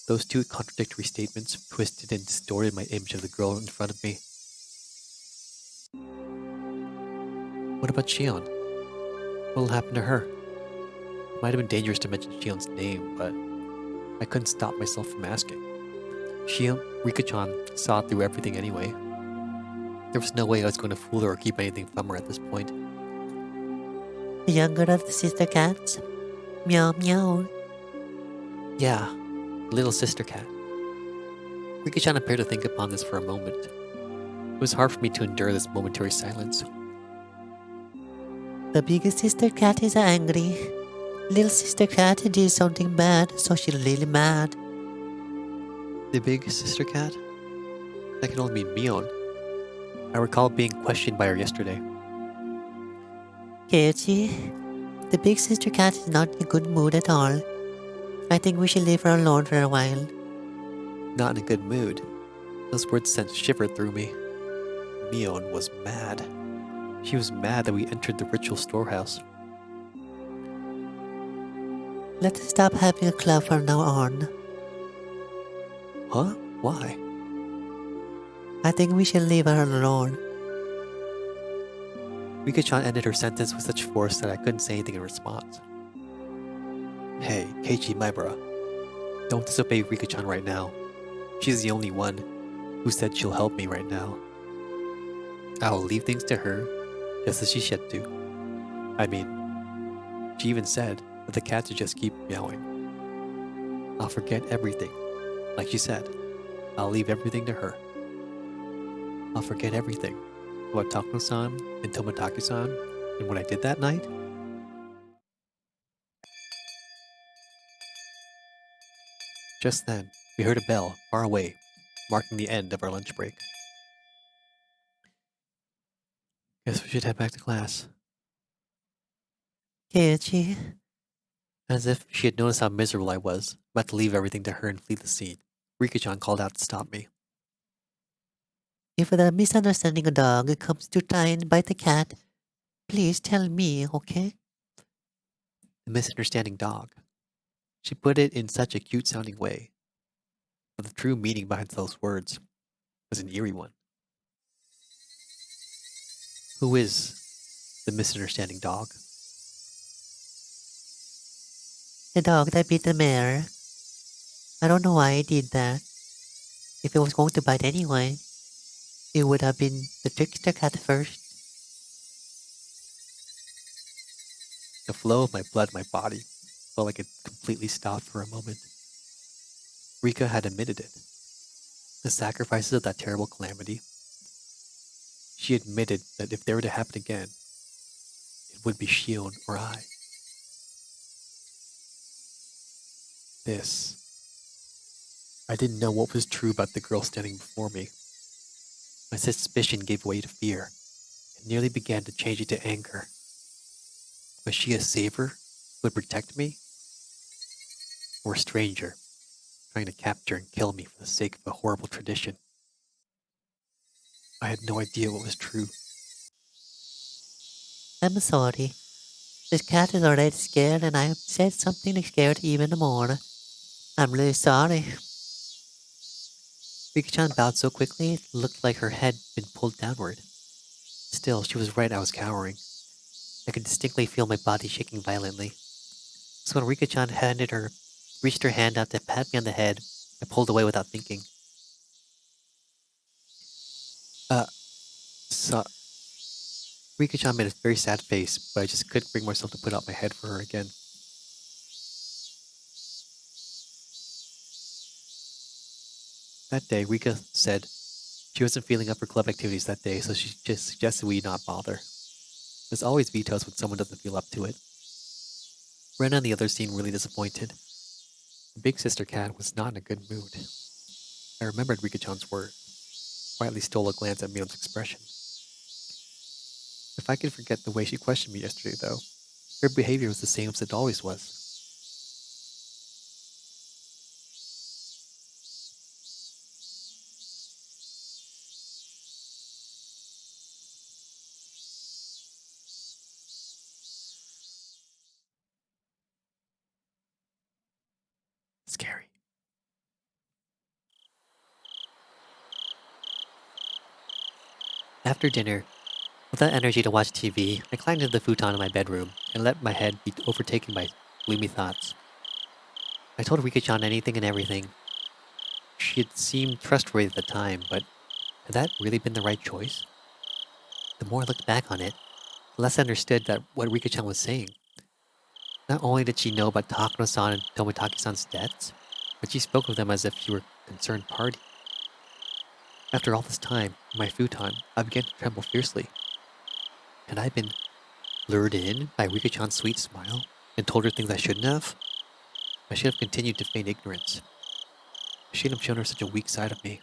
Those two contradictory statements twisted and distorted my image of the girl in front of me. What about Shion? What'll happen to her? It might have been dangerous to mention Shion's name, but I couldn't stop myself from asking. Shion, Rika-chan saw through everything anyway. There was no way I was going to fool her or keep anything from her at this point. The younger of the sister cats. Meow meow. Yeah, little sister cat. Rika-chan appeared to think upon this for a moment. It was hard for me to endure this momentary silence. The bigger sister cat is angry. Little sister cat did something bad, so she's really mad. The big sister cat? That can only be Mion. I recall being questioned by her yesterday. Keiichi, the big sister cat is not in a good mood at all. I think we should leave her alone for a while. Not in a good mood. Those words sent shiver through me. Mion was mad. She was mad that we entered the ritual storehouse. Let's stop having a club from now on. Huh? Why? I think we should leave her alone. Rika-chan ended her sentence with such force that I couldn't say anything in response. Hey, Keiichi Maibara. Don't disobey Rika-chan right now. She's the only one who said she'll help me right now. I'll leave things to her, just as she should do. I mean, she even said that the cat should just keep meowing. I'll forget everything. Like she said, I'll leave everything to her. I'll forget everything about Takano-san and Tomotaki-san and what I did that night. Just then, we heard a bell far away, marking the end of our lunch break. Guess we should head back to class. Keiichi, As if she had noticed how miserable I was, about to leave everything to her and flee the scene, Rika-chan called out to stop me. if the misunderstanding dog comes to try and bite the cat, please tell me, okay? The misunderstanding dog. She put it in such a cute sounding way, but the true meaning behind those words was an eerie one. Who is the misunderstanding dog? The dog that beat the mare. I don't know why it did that. If it was going to bite anyone, it would have been the trickster cat first. The flow of my blood in my body felt like it completely stopped for a moment. Rika had admitted it. The sacrifices of that terrible calamity. She admitted that if they were to happen again, it would be Shion or I. This. I didn't know what was true about the girl standing before me. My suspicion gave way to fear and nearly began to change into anger. Was she a saver who would protect me? Or a stranger trying to capture and kill me for the sake of a horrible tradition? I had no idea what was true. I'm sorry. This cat is already scared and I have said something to scare it even more. I'm really sorry. Rika-chan bowed so quickly it looked like her head had been pulled downward. Still, she was right, I was cowering. I could distinctly feel my body shaking violently. So when Rika-chan reached her hand out to pat me on the head, I pulled away without thinking. Uh, so... Rika-chan made a very sad face, but I just couldn't bring myself to put out my head for her again. That day, Rika said, She wasn't feeling up for club activities that day, so she just suggested we not bother. There's always vetoes when someone doesn't feel up to it. Ren and the others seemed really disappointed. The big sister cat was not in a good mood. I remembered Rika-chan's words. Quietly stole a glance at Mion's expression. If I could forget the way she questioned me yesterday, though, her behavior was the same as it always was. Scary. After dinner, without energy to watch TV, I climbed into the futon in my bedroom and let my head be overtaken by gloomy thoughts. I told Rika-chan anything and everything. She had seemed trustworthy at the time, but had that really been the right choice? The more I looked back on it, the less I understood that what Rika-chan was saying. Not only did she know about Takano-san and Tomitaki-san's deaths, but she spoke of them as if she were a concerned party. After all this time, in my futon, I began to tremble fiercely. Had I been lured in by Rika-chan's sweet smile and told her things I shouldn't have? I should have continued to feign ignorance. I shouldn't have shown her such a weak side of me.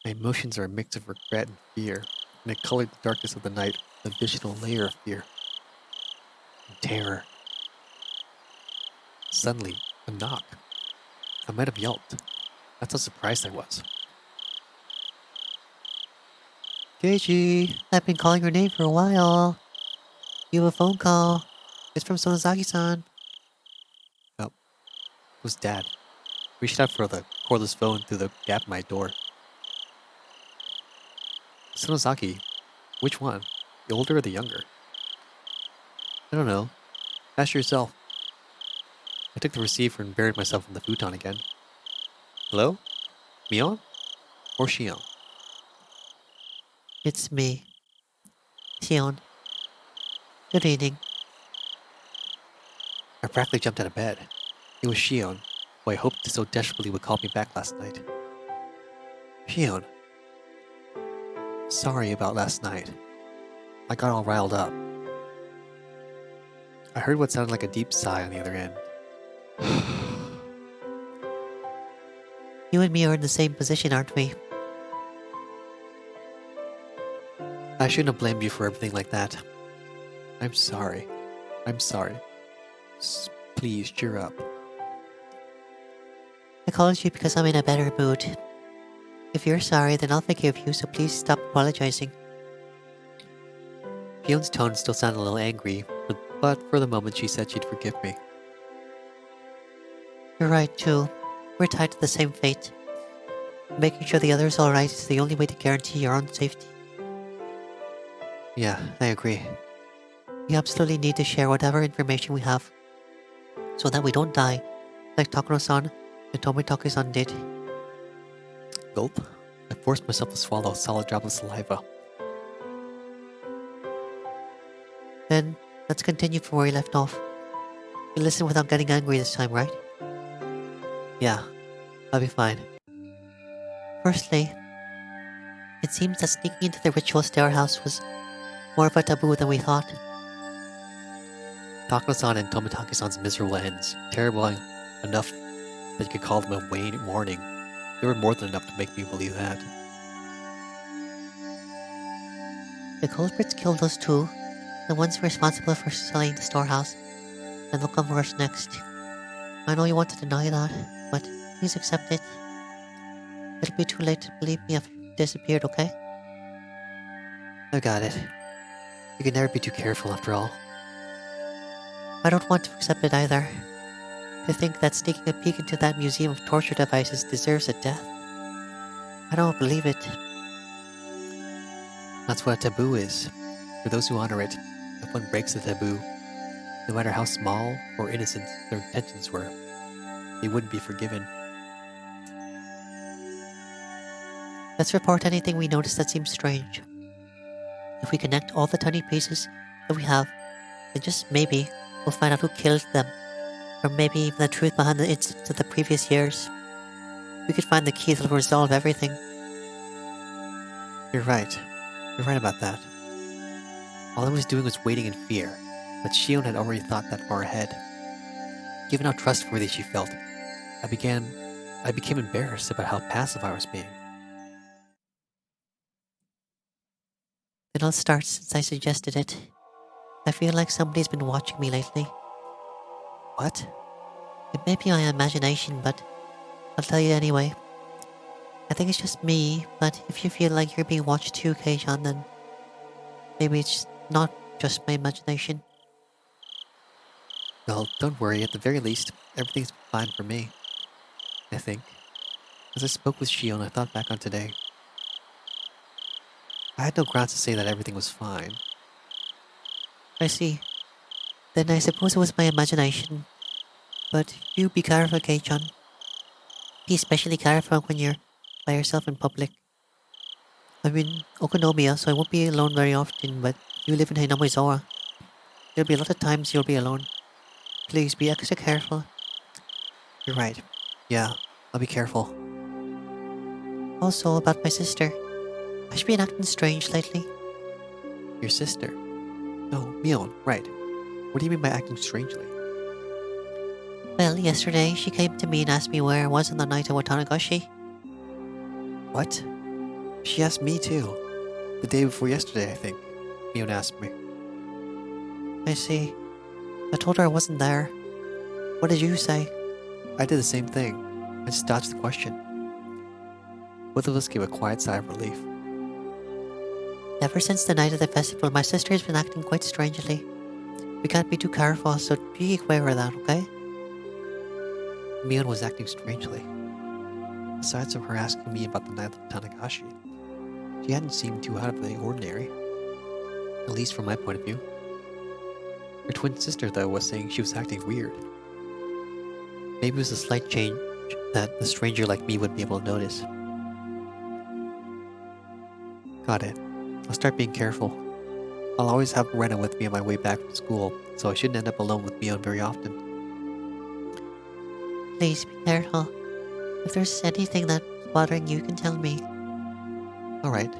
My emotions are a mix of regret and fear, and it colored the darkness of the night with an additional layer of fear and terror. Suddenly, a knock. I might have yelped. That's how surprised I was. Keiji, I've been calling your name for a while. You have a phone call. It's from Sonozaki-san. Oh, it was Dad. Reached out for the cordless phone through the gap in my door. Sonozaki? Which one? The older or the younger? I don't know. Ask yourself. I took the receiver and buried myself in the futon again. Hello? Mion? Or Shion? It's me. Shion. Good evening. I practically jumped out of bed. It was Shion, who I hoped so desperately would call me back last night. Shion. Sorry about last night. I got all riled up. I heard what sounded like a deep sigh on the other end. You and me are in the same position, aren't we? I shouldn't have blamed you for everything like that. I'm sorry. I'm sorry. Please cheer up. I called you because I'm in a better mood. If you're sorry, then I'll forgive you, so please stop apologizing. Fion's tone still sounded a little angry, but for the moment she said she'd forgive me. You're right, too. We're tied to the same fate. Making sure the other's alright is the only way to guarantee your own safety. Yeah, I agree. We absolutely need to share whatever information we have, so that we don't die, like Takano-san and Tomitaki-san did. Gulp. I forced myself to swallow a solid drop of saliva. Then, let's continue from where we left off. You listen without getting angry this time, right? Yeah, I'll be fine. Firstly, it seems that sneaking into the ritual stair house was more of a taboo than we thought. Takano-san and Tomitaki-san's miserable ends, terrible enough that you could call them a warning. They were more than enough to make me believe that. The culprits killed those two, the ones responsible for selling the storehouse, and they'll come for us next. I know you want to deny that, but please accept it. It'll be too late to believe me after you've disappeared, okay? I got it. You can never be too careful after all. I don't want to accept it either. To think that sneaking a peek into that museum of torture devices deserves a death. I don't believe it. That's what a taboo is. For those who honor it, if one breaks the taboo, no matter how small or innocent their intentions were, they wouldn't be forgiven. Let's report anything we notice that seems strange. If we connect all the tiny pieces that we have, then just maybe we'll find out who killed them, or maybe even the truth behind the incidents of the previous years. We could find the key that'll resolve everything. You're right. You're right about that. All I was doing was waiting in fear, but Shion had already thought that far ahead. Given how trustworthy she felt, I became embarrassed about how passive I was being. It all starts since I suggested it. I feel like somebody's been watching me lately. What? It may be my imagination, but I'll tell you anyway. I think it's just me, but if you feel like you're being watched too, Keijan, then maybe it's not just my imagination. Well, don't worry, at the very least, everything's fine for me. I think. As I spoke with Shion, I thought back on today. I had no grounds to say that everything was fine. I see. Then I suppose it was my imagination. But you be careful, Keijan. Be especially careful when you're by yourself in public. I'm in Okonomiya, so I won't be alone very often, but you live in Hinamizawa. There'll be a lot of times you'll be alone. Please be extra careful. You're right. Yeah, I'll be careful. Also, about my sister. Has she been acting strange lately? Your sister. Oh, Mion, right. What do you mean by acting strangely? Well, yesterday she came to me and asked me where I was on the night of Watanagashi. What? She asked me too. The day before yesterday, I think. Mion asked me. I see. I told her I wasn't there. What did you say? I did the same thing. I just dodged the question. Both of us gave a quiet sigh of relief. Ever since the night of the festival, my sister has been acting quite strangely. We can't be too careful, so be aware of that, okay? Mion was acting strangely. Besides from her asking me about the night of Tanagashi, she hadn't seemed too out of the ordinary. At least from my point of view. Her twin sister, though, was saying she was acting weird. Maybe it was a slight change that a stranger like me would be able to notice. Got it. I'll start being careful. I'll always have Rena with me on my way back from school, so I shouldn't end up alone with Mion very often. Please be careful. If there's anything that's bothering you, you can tell me. Alright.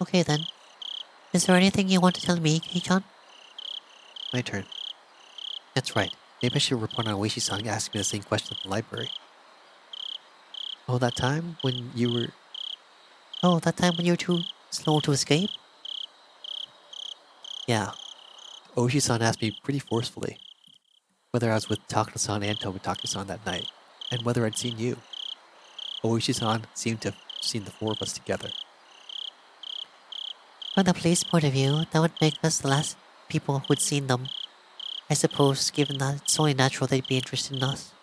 Okay then. Is there anything you want to tell me, Kei-chan? My turn. That's right. Maybe I should report on Oishi-san asking me the same question at the library. Oh, that time when you were... Oh, that time when you were too slow to escape? Yeah. Oishi-san asked me pretty forcefully whether I was with Takano-san and Tomitaki-san that night, and whether I'd seen you. Oishi-san seemed to have seen the four of us together. From the police point of view, that would make us the last people who'd seen them. I suppose, given that it's only natural they'd be interested in us.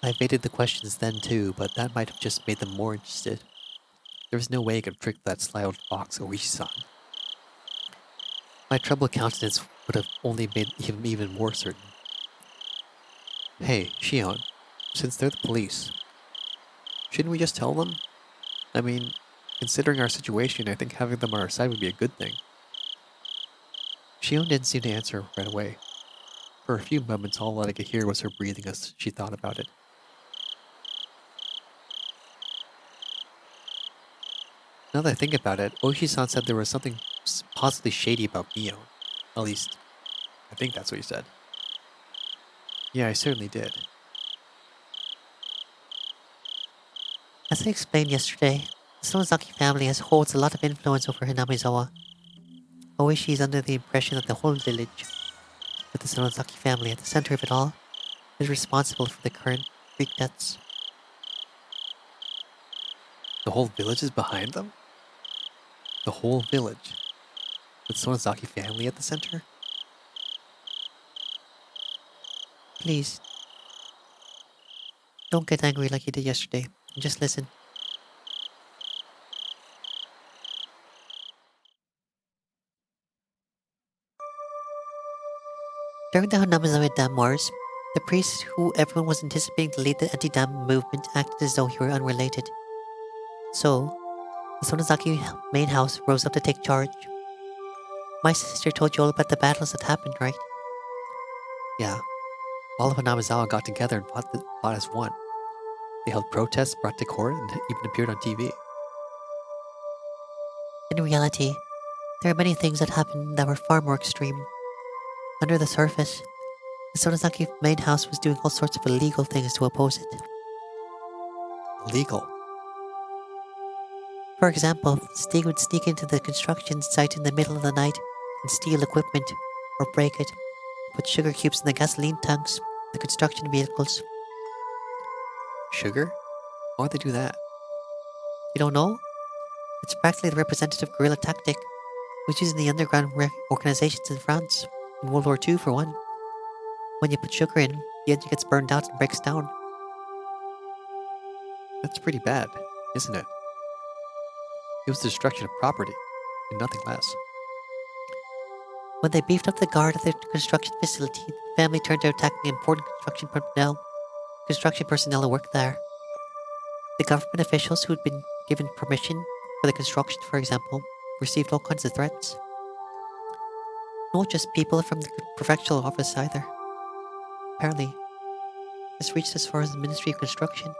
I evaded the questions then too, but that might have just made them more interested. There was no way I could trick that sly old fox Oishi-san. My troubled countenance would have only made him even more certain. Hey, Shion, since they're the police, shouldn't we just tell them? I mean, considering our situation, I think having them on our side would be a good thing. Shion didn't seem to answer right away. For a few moments, all that I could hear was her breathing as she thought about it. Now that I think about it, Oishi-san said there was something possibly shady about Mion. At least, I think that's what he said. Yeah, I certainly did. As I explained yesterday, the Sonozaki family holds a lot of influence over Hinamizawa. Oishi is under the impression that the whole village, with the Sonozaki family at the center of it all, is responsible for the current freak deaths. The whole village is behind them? The whole village? With Sonozaki family at the center? Please, don't get angry like you did yesterday. Just listen. During the Hanamizawa Dam Wars, the priest who everyone was anticipating to lead the anti-dam movement acted as though he were unrelated. So, the Sonozaki main house rose up to take charge. My sister told you all about the battles that happened, right? Yeah. All of Anamizawa got together and fought as one. They held protests, brought to court, and even appeared on TV. In reality, there are many things that happened that were far more extreme. Under the surface, the Sonozaki main house was doing all sorts of illegal things to oppose it. Illegal. For example, Stieg would sneak into the construction site in the middle of the night and steal equipment, or break it, put sugar cubes in the gasoline tanks, the construction vehicles. Sugar? Why would they do that? You don't know? It's practically the representative guerrilla tactic, which used in the underground organizations in France, in World War II for one. When you put sugar in, the engine gets burned out and breaks down. That's pretty bad, isn't it? It was the destruction of property, and nothing less. When they beefed up the guard at the construction facility, the family turned to attacking important construction personnel who worked there. The government officials who had been given permission for the construction, for example, received all kinds of threats. Not just people from the prefectural office either. Apparently, this reached as far as the Ministry of Construction.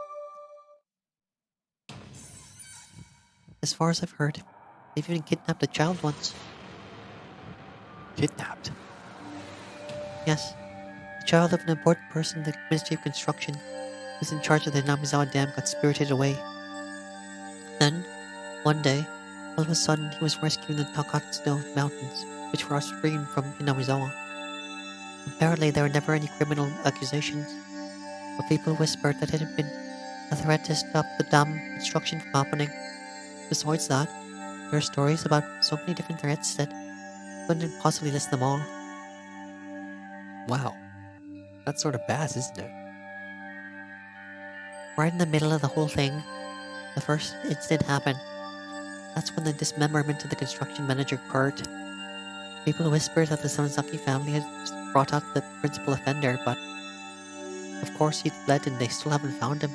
As far as I've heard, they've even kidnapped a child once. Kidnapped? Yes, the child of an important person in the Ministry of Construction who was in charge of the Namizawa Dam got spirited away. Then, one day, all of a sudden he was rescued in the Takatsuno Mountains, which were upstream from Inamizawa. Apparently there were never any criminal accusations, but people whispered that it had been a threat to stop the dam construction from happening. Besides that, there are stories about so many different threats that I couldn't possibly list them all. Wow. That's sort of bad, isn't it? Right in the middle of the whole thing, the first incident happened. That's when the dismemberment of the construction manager occurred. People whispered that the Sonozaki family had brought out the principal offender, but of course he'd fled and they still haven't found him.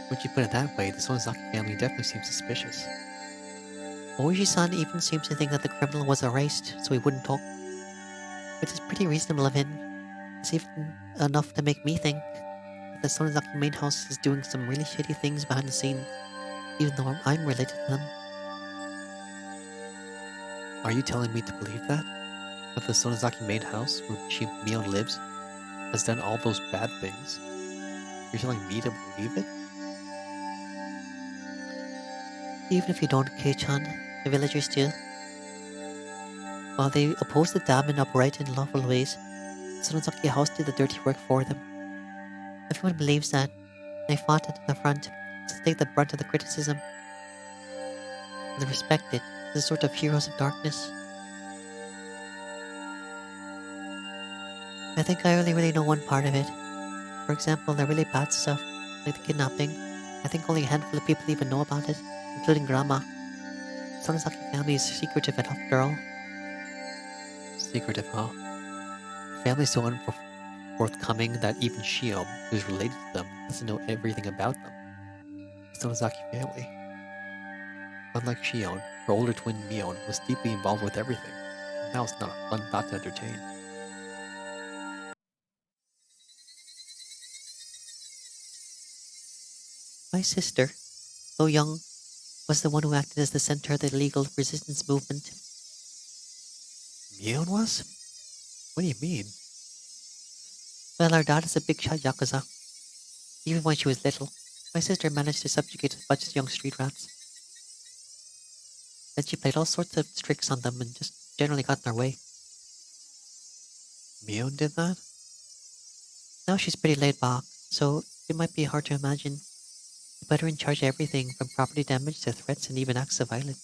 When you put it that way, the Sonozaki family definitely seems suspicious. Oishi-san even seems to think that the criminal was erased so he wouldn't talk, which is pretty reasonable of him. It's even enough to make me think that the Sonozaki main house is doing some really shitty things behind the scenes, even though I'm related to them. Are you telling me to believe that? That the Sonozaki main house, where Mion lives, has done all those bad things? You're telling me to believe it? Even if you don't, Kei-chan, the villagers do. While they oppose the dam and operate in lawful ways, Sonozaki House did the dirty work for them. Everyone believes that. They fought at the front to take the brunt of the criticism. And they respect it as a sort of heroes of darkness. I think I only really know one part of it. For example, the really bad stuff, like the kidnapping. I think only a handful of people even know about it, including Grandma. Sonozaki family is secretive enough, girl. Secretive, huh? The family's so unforthcoming that even Shion, who's related to them, doesn't know everything about them. The Sonozaki family. Unlike Shion, her older twin Mion was deeply involved with everything. Now it's not a fun thought to entertain. My sister, though young, was the one who acted as the center of the legal resistance movement. Mion was? What do you mean? Well, our dad is a big shot Yakuza. Even when she was little, my sister managed to subjugate a bunch of young street rats. Then she played all sorts of tricks on them and just generally got in their way. Mion did that? Now she's pretty laid back, so it might be hard to imagine. They put her in charge of everything from property damage to threats and even acts of violence.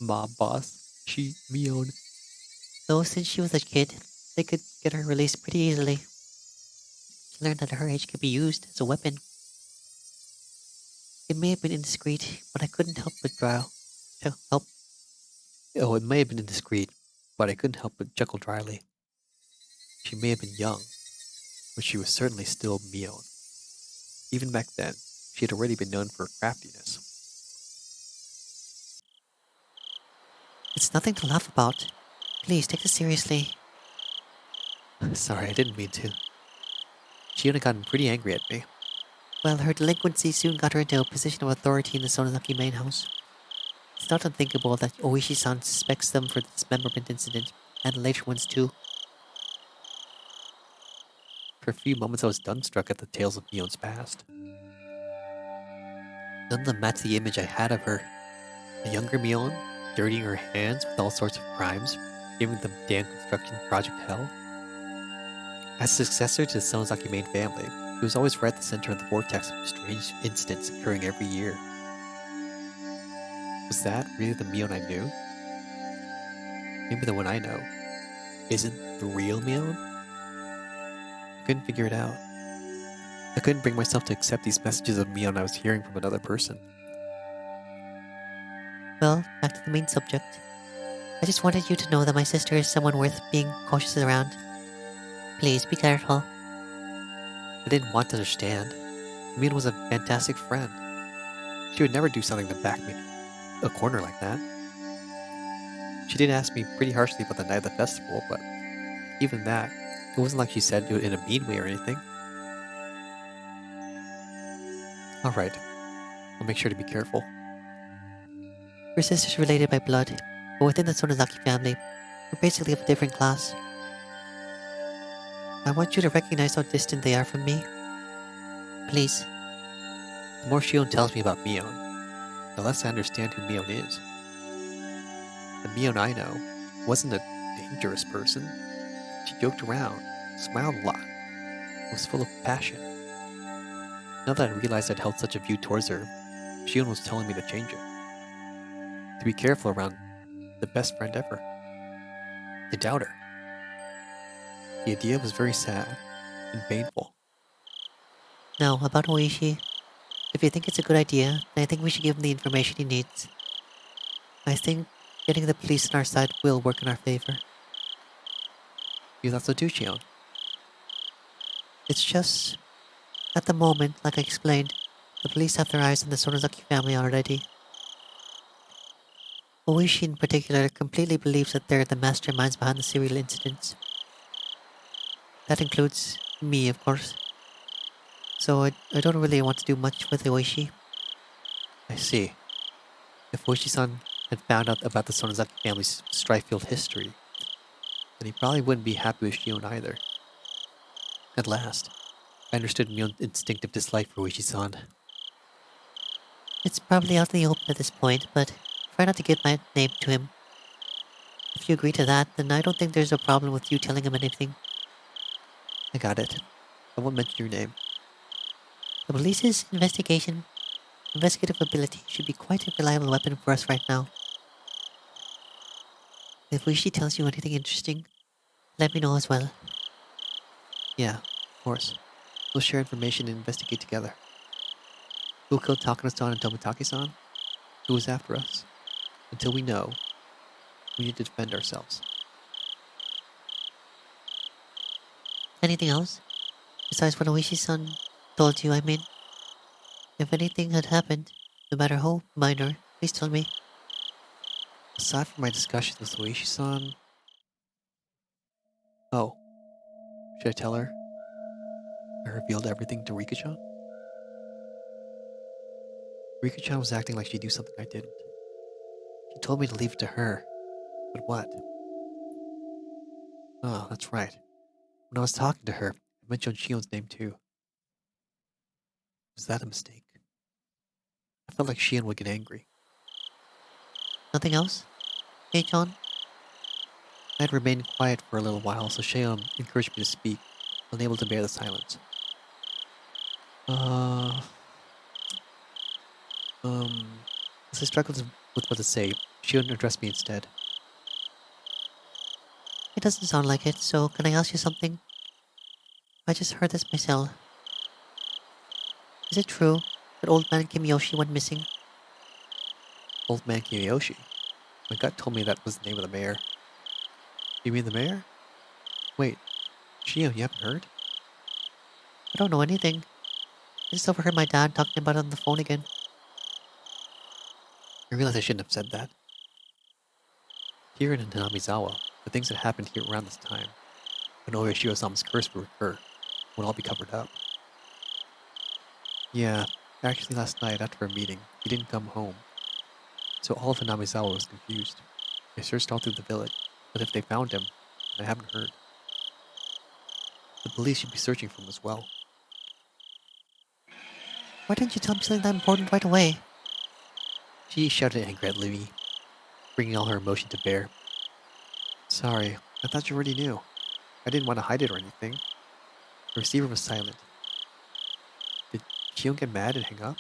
Mob boss. Mion. Though since she was a kid, they could get her released pretty easily. She learned that her age could be used as a weapon. It may have been indiscreet, but I couldn't help but help. Oh, it may have been indiscreet, but I couldn't help but chuckle dryly. She may have been young, but she was certainly still Mion. Even back then, she had already been known for her craftiness. It's nothing to laugh about. Please take this seriously. Sorry, I didn't mean to. Shion had gotten pretty angry at me. Well, her delinquency soon got her into a position of authority in the Sonozaki main house. It's not unthinkable that Oishi-san suspects them for the dismemberment incident, and later ones too. For a few moments, I was dumbstruck at the tales of Mion's past. None of them matched the image I had of her. A younger Mion, dirtying her hands with all sorts of crimes, giving the damn construction project hell. As successor to the Sonozaki main family, he was always right at the center of the vortex of strange incidents occurring every year. Was that really the Mion I knew? Maybe the one I know isn't the real Mion? I couldn't figure it out. I couldn't bring myself to accept these messages of Mion I was hearing from another person. Well, back to the main subject. I just wanted you to know that my sister is someone worth being cautious around. Please be careful. I didn't want to understand. Mion was a fantastic friend. She would never do something to back me a corner like that. She did ask me pretty harshly about the night of the festival, but even that, it wasn't like she said it in a mean way or anything. Alright, I'll make sure to be careful. Your sister's related by blood, but within the Sonozaki family, we're basically of a different class. I want you to recognize how distant they are from me. Please. The more Shion tells me about Mion, the less I understand who Mion is. The Mion I know wasn't a dangerous person. She joked around, smiled a lot, and was full of passion. Now that I realized I'd held such a view towards her, Shion was telling me to change it. To be careful around the best friend ever. I doubt her. The idea was very sad and painful. Now, about Oishi. If you think it's a good idea, then I think we should give him the information he needs. I think getting the police on our side will work in our favor. You thought so too, Shion? It's just, at the moment, like I explained, the police have their eyes on the Sonozaki family already. Oishi in particular completely believes that they're the masterminds behind the serial incidents. That includes me, of course. So I don't really want to do much with Oishi. I see. If Oishi-san had found out about the Sonozaki family's strife-filled history, then he probably wouldn't be happy with Shion either. At last, I understood Mion's instinctive dislike for Oishi-san. It's probably out in the open at this point, but try not to give my name to him. If you agree to that, then I don't think there's a problem with you telling him anything. I got it. I won't mention your name. The police's investigative ability should be quite a reliable weapon for us right now. If Oishi tells you anything interesting, let me know as well. Yeah, of course. We'll share information and investigate together. Who killed Takano-san and Tomitaki-san? Who was after us? Until we know, we need to defend ourselves. Anything else? Besides what Oishi-san told you, I mean. If anything had happened, no matter how minor, please tell me. Aside from my discussions with Oishi-san... Oh, should I tell her? I revealed everything to Rika-chan? Rika-chan was acting like she knew something I didn't. She told me to leave it to her. But what? Oh, that's right. When I was talking to her, I mentioned Shion's name too. Was that a mistake? I felt like Shion would get angry. Nothing else? Hey, John? I had remained quiet for a little while, so Shion encouraged me to speak, unable to bear the silence. Uh, as I struggled with what to say, Shion addressed me instead. It doesn't sound like it, so can I ask you something? I just heard this myself. Is it true that old man Kimiyoshi went missing? Old man Kiyoshi. My gut told me that was the name of the mayor. You mean the mayor? Wait, Shion, you haven't heard? I don't know anything. I just overheard my dad talking about it on the phone again. I realized I shouldn't have said that. Here in Hanamizawa, the things that happened here around this time when Oyoshiro-sama's curse would recur, would all be covered up. Yeah, actually last night after a meeting, he didn't come home. So all of Hanamizawa was confused. They searched all through the village, but if they found him, I haven't heard. The police should be searching for him as well. Why didn't you tell me something that important right away? She shouted angrily, bringing all her emotion to bear. Sorry, I thought you already knew. I didn't want to hide it or anything. The receiver was silent. Did Shion get mad and hang up?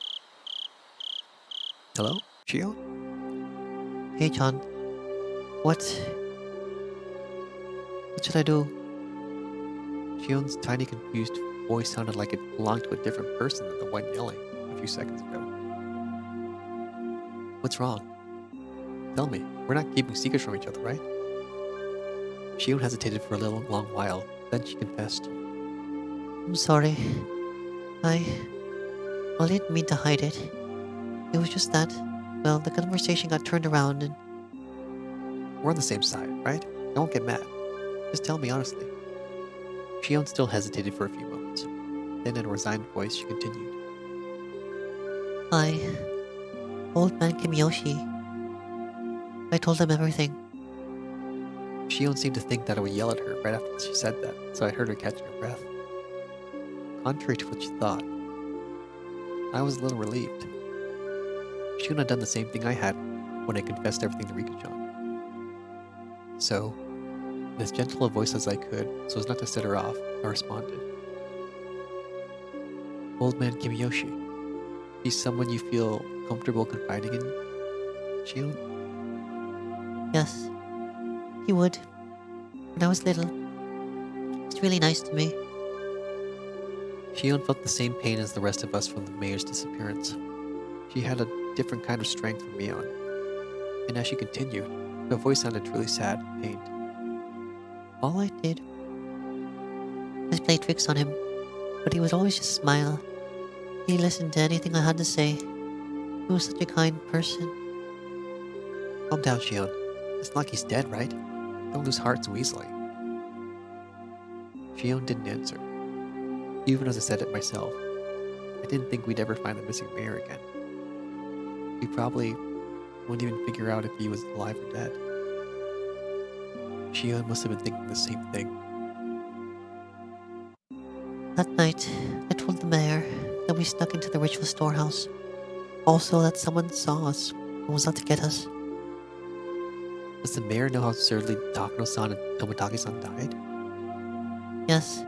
Hello? Shion? Hey, John. What should I do? Shion's tiny, confused voice sounded like it belonged to a different person than the one yelling a few seconds ago. What's wrong? Tell me, we're not keeping secrets from each other, right? Shion hesitated for a long while, then she confessed. I'm sorry. I didn't mean to hide it. It was just that, well, the conversation got turned around and... We're on the same side, right? Don't get mad. Just tell me honestly. Shion still hesitated for a few moments. Then in a resigned voice, she continued. Old man Kimiyoshi. I told him everything. Shion seemed to think that I would yell at her right after she said that, so I heard her catching her breath. Contrary to what she thought, I was a little relieved. Shion had done the same thing I had when I confessed everything to Rika-chan. So, in as gentle a voice as I could, so as not to set her off, I responded. Old man Kimiyoshi, he's someone you feel comfortable confiding in, Shion? Yes, he would. When I was little. He's really nice to me. Shion felt the same pain as the rest of us from the mayor's disappearance. She had a different kind of strength from Mion, and as she continued, her voice sounded truly sad and pained. All I did was play tricks on him, but he would always just smile. He listened to anything I had to say. He was such a kind person. Calm down, Shion. It's not like he's dead, right? Don't lose heart so easily. Shion didn't answer. Even as I said it myself, I didn't think we'd ever find the missing mayor again. We probably wouldn't even figure out if he was alive or dead. Shion must have been thinking the same thing. That night, I told the mayor that we snuck into the ritual storehouse. Also that someone saw us and was out to get us. Does the mayor know how absurdly Takano-san and Toмотaki-san died? Yes,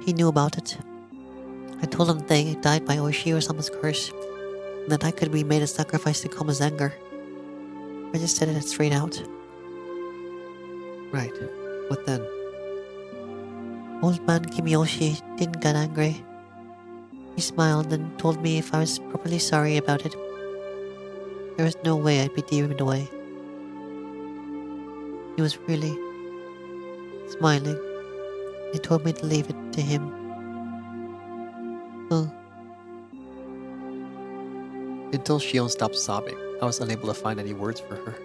he knew about it. I told him they died by Oishiro-sama's curse, and that I could be made a sacrifice to calm his anger. I just said it straight out. Right. What then? Old man Kimiyoshi didn't get angry. He smiled and told me if I was properly sorry about it, there was no way I'd be driven away. He was really smiling. He told me to leave it to him. Oh, Until Shion stopped sobbing, I was unable to find any words for her.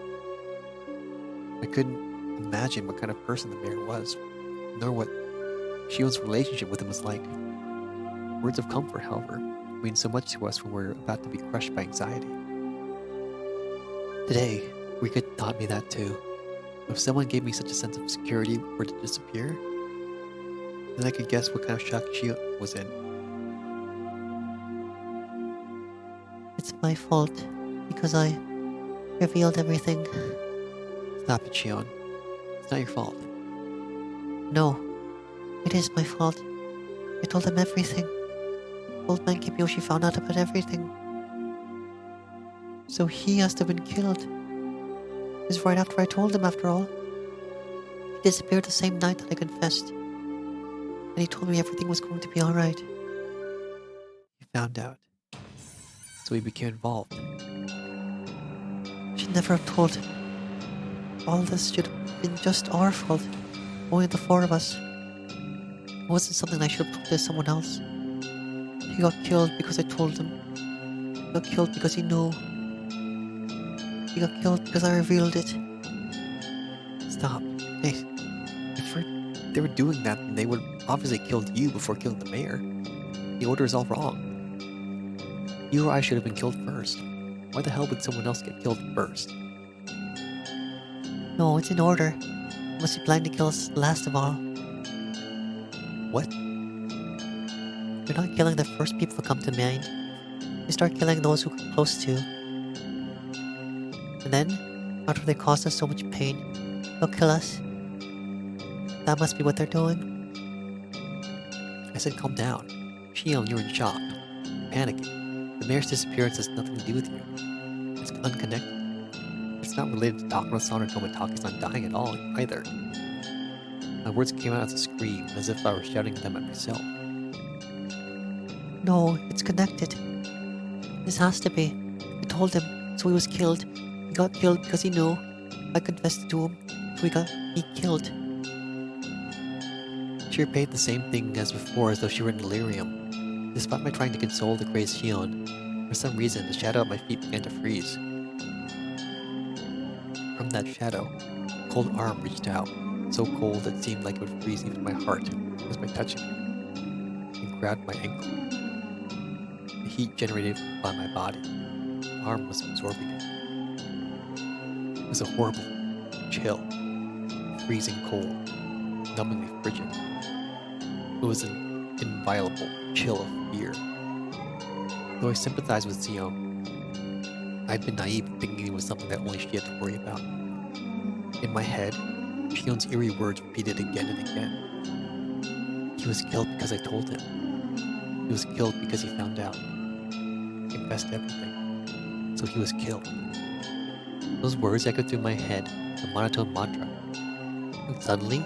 I couldn't imagine what kind of person the mayor was, nor what Shion's relationship with him was like. Words of comfort, however, mean so much to us when we're about to be crushed by anxiety. Today, Rika taught me that too. If someone gave me such a sense of security were to disappear, then I could guess what kind of shock Shion was in. it's my fault because I revealed everything. Stop it, Shion. It's not your fault. No, it is my fault. I told him everything. Old man Kimiyoshi found out about everything. So he has to have been killed. It was right after I told him, after all. He disappeared the same night that I confessed. And he told me everything was going to be alright. He found out. So he became involved. I should never have told him. All this should have been just our fault. Only the four of us. It wasn't something I should have told to someone else. He got killed because I told him. He got killed because he knew. He got killed because I revealed it. Stop. Hey, they were doing that, then they would obviously killed you before killing the mayor. The order is all wrong. You or I should have been killed first. Why the hell would someone else get killed first? No, it's in order. Unless you plan to kill us last of all. What? You're not killing the first people who come to mind. You start killing those who come close to. And then, after they cause us so much pain, they'll kill us. That must be what they're doing. I said calm down. Shion, you're in shock. Panicking. The mayor's disappearance has nothing to do with you. It's unconnected. It's not related to Takuro-san or Tomitaki-san dying at all, either. My words came out as a scream, as if I were shouting them at myself. No, it's connected. This has to be. I told him, so he was killed. He got killed because he knew. I confessed to him, so he killed. She repeated the same thing as before, as though she were in delirium. Despite my trying to console the crazed Shion, for some reason the shadow at my feet began to freeze. From that shadow, a cold arm reached out, so cold it seemed like it would freeze even my heart just by touching me, and grabbed my ankle. The heat generated by my body, the arm was absorbing it. It was a horrible chill, freezing cold, numbingly frigid. It was an inviolable chill of fear. Though I sympathized with Xion, I'd been naive thinking it was something that only she had to worry about. In my head, Shion's eerie words repeated again and again. He was killed because I told him. He was killed because he found out. I confessed everything. So he was killed. Those words echoed through my head, a monotone mantra. And suddenly,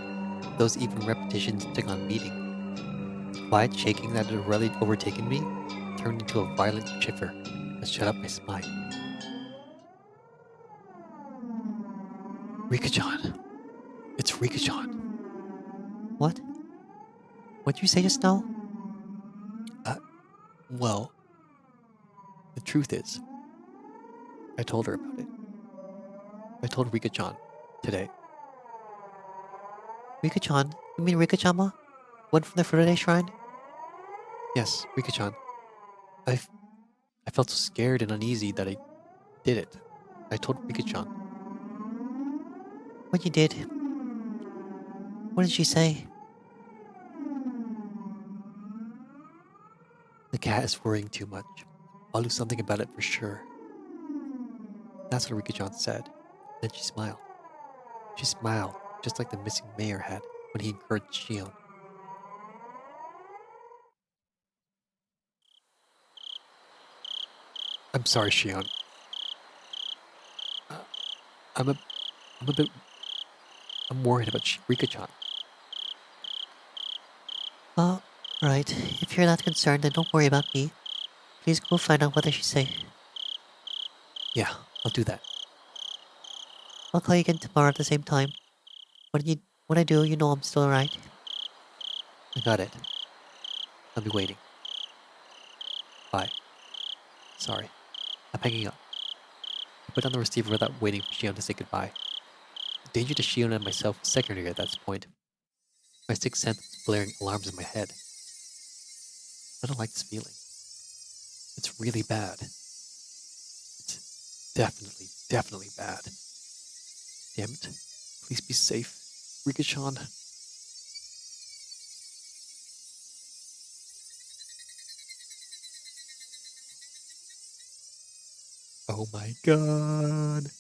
those even repetitions took on meaning. The quiet shaking that had already overtaken me turned into a violent shiver that shut up my spine. Rika-chan. It's Rika-chan. What? What'd you say just now? Well, the truth is, I told her about it. I told Rika-chan today. Rika-chan? You mean Rika-chama? One from the Fruity Shrine? Yes, Rika-chan. I felt so scared and uneasy that I did it. I told Rika-chan. What you did? What did she say? The cat is worrying too much. I'll do something about it for sure. That's what Rika-chan said. Then she smiled. She smiled just like the missing mayor had when he encouraged Shion. I'm sorry, Shion. Uh, I'm a, I'm a bit, I'm worried about Rika-chan. Right. If you're not concerned, then don't worry about me. Please go find out what did she say. Yeah, I'll do that. I'll call you again tomorrow at the same time. When I do, you know I'm still alright. I got it. I'll be waiting. Bye. Sorry. I'm hanging up. I put down the receiver without waiting for Shion to say goodbye. The danger to Shion and myself was secondary at that point. My sixth sense was blaring alarms in my head. I don't like this feeling. It's really bad. It's definitely bad. Damn it. Please be safe. Rika-chan. Oh my god.